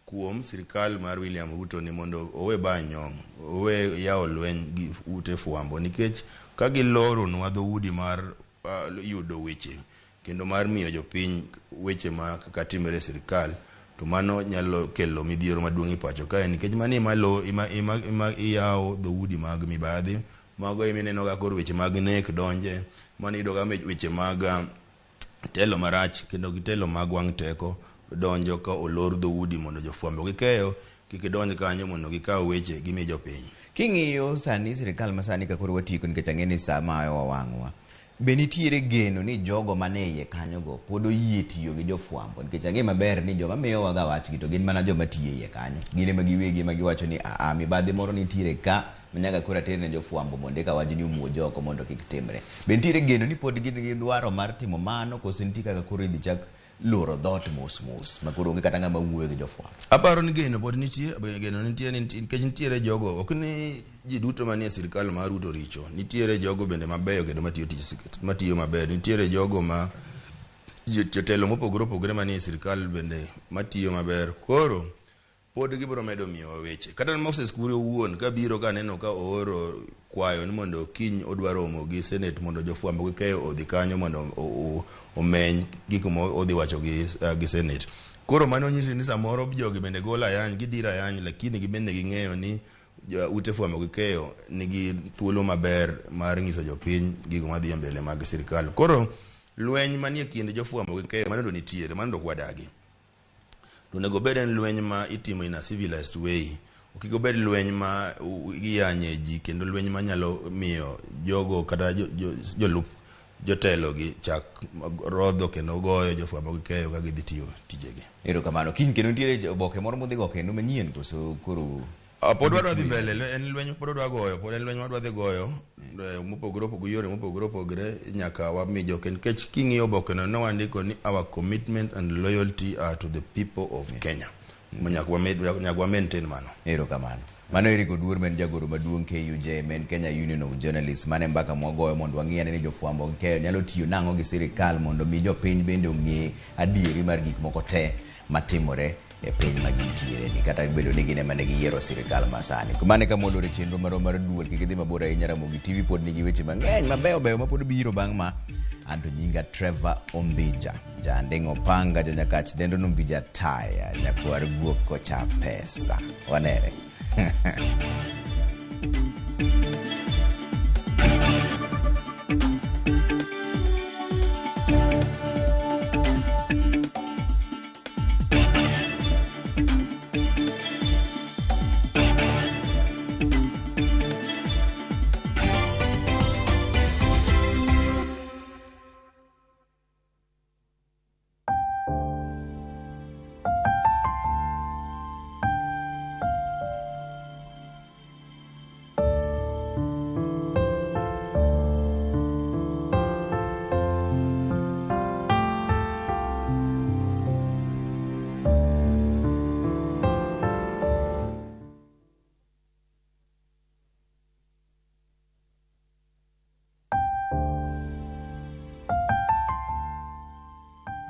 kuom sirkal mar William Ruto ni mondo owe banyong owe yawo lweny gi ute fwambo nikech ka giloro nwa dhoudi mar yudo weche kendo mar miyo jopiny weche ma kaka timore sirkal to mano nyalo kelo midhiero maduong' e pacho kae nikech mani malo iyawo dhoudi mag mibadhi mago imineno ga kor weche mag nek donje mani idoga weche mag telo marach kendo gitelo mag wang' teko donjo ka olor dhoudi mondo jofwambo gikeyo kik donj kanyo mondo gikaw weche gimi jopiny. King'iyo sani sirkal masani ka koro watiko nikech ang'eni sama wawang'wa be nitiere geno ni jogo mane iye kanyo go pod oyie tiyo gi jofwambo nikech ang'e maber ni joma miyowa ga wachgi to gin mana joma tiyo iye kanyo gin ema giwegi ema giwacho ni mibadhi moro nitiere ka manyaga kora tere ne jofwambo mondo eka wajni umuojo oko mondo kik timre. Be nitiere geno ni pod gin gi dwaro mar timo mano koso nitie kaka koro idhi chak loro dhot mos makoro onge kata ng'ama wuoyo gi jofwambo? Aparo ni geno pod nitie, geno nitie nikech nitiere jogo ok ni ji duto manie sirkal mar Ruto richo. Nitiere jogo bende mabeyo kendo matiyo maber. Nitiere jogo ma jotelo mopogore opogore manie sirkal bende matiyo maber. Koro pod gibiro medo miyo weche. Kata Moses Kuria wuon ka biro ka neno ka ooro kwayo ni mondo kiny odwaro romo gi Senate mondo jofwambo gikeyo odhi kanyo mondo omeny gik mo odhi wacho gi Senate. Koro mano nyisi ni samoro jogi bende gola yany gidira yany lakini gibende ging'eyo ni ute fwambo gikeyo nigi thuolo maber mar nyiso jopiny gigo madhi mbele mag sirkal. Koro lweny manie kind jofwambo gikeyo mano nitiere mano dok wadagi. Onego bed en lweny ma itimo in a civilized way. Okiko bed lweny ma giyanye ji kendo lweny ma nyalo miyo jogo kata jolup jotelo gi chak rodho kendo goyo jofwambo gikeyo ka gidhi tiyo tijegi. Erokamano. Kiny kendo nitiere oboke moro modhi go kendo manyien koso koro pod wadwa dhi mbele en lweny pod wadwa goyo pod en lweny madwa dhi goyo mopogore opogore yore mopogore opogore nyaka wami joken nikech king'iyo oboke no wandiko ni our commitment and loyalty are to the people of Kenya. nyaka maintain mano. Erokamano. Mano Eric Duol men jagoro maduong' KUJ men Kenya Union of Journalists mane mbaka mwagoyo mondo wang'e ni jofwambo keyo nyalo tiyo nang'o gi sirikal mondo mi jopiny bende ong'e adieri mar gik moko te matimore e piny magintiere ni kata bedo ni gine mane giyiero sirikal masani. Kumane ka molore chenro mar Duol kik idhi mabor ahinya. Ramogi TV pod nigi weche mang'eny mabeyo beyo mapod biro bang' ma anto nyinga Trevor Ombija janding opanga jonyakach dendo Ombija taya nyakwar guok kocha pesa wanere.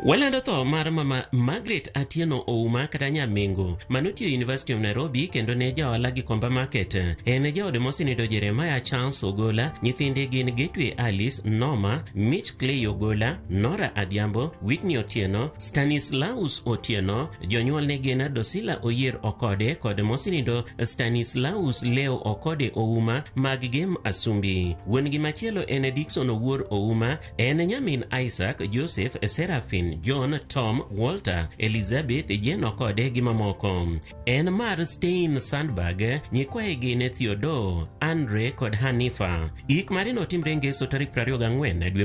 Walando tho mar mama Margaret Atieno Ouma kata Nyamengo manutiyo University of Nairobi kendo ne jaola gi Komba Market. En jaode mosenindo Jeremiah Charles Ogola, nyithinde gin Gateway Alice Noma, Mitch Clay Ogola, Nora Adhiambo, Whitney Otieno, Stanislaus Otieno, jonyuol ne gin Dosila Oyier Okode kod mosenindo Stanislaus Leo Okode Ouma mag Gem Asumbi. Wuon gi machielo en Dickson Owuor Ouma, en nyamin Isaac, Joseph, Serafin, John, Tom, Walter, Elizabeth, Jeno kode gi mamoko. En mar Stein Sandberg, nyikwaye gin Theodore, Andre kod Hanifa. Ik marino timre ngeso tarik 24 dwe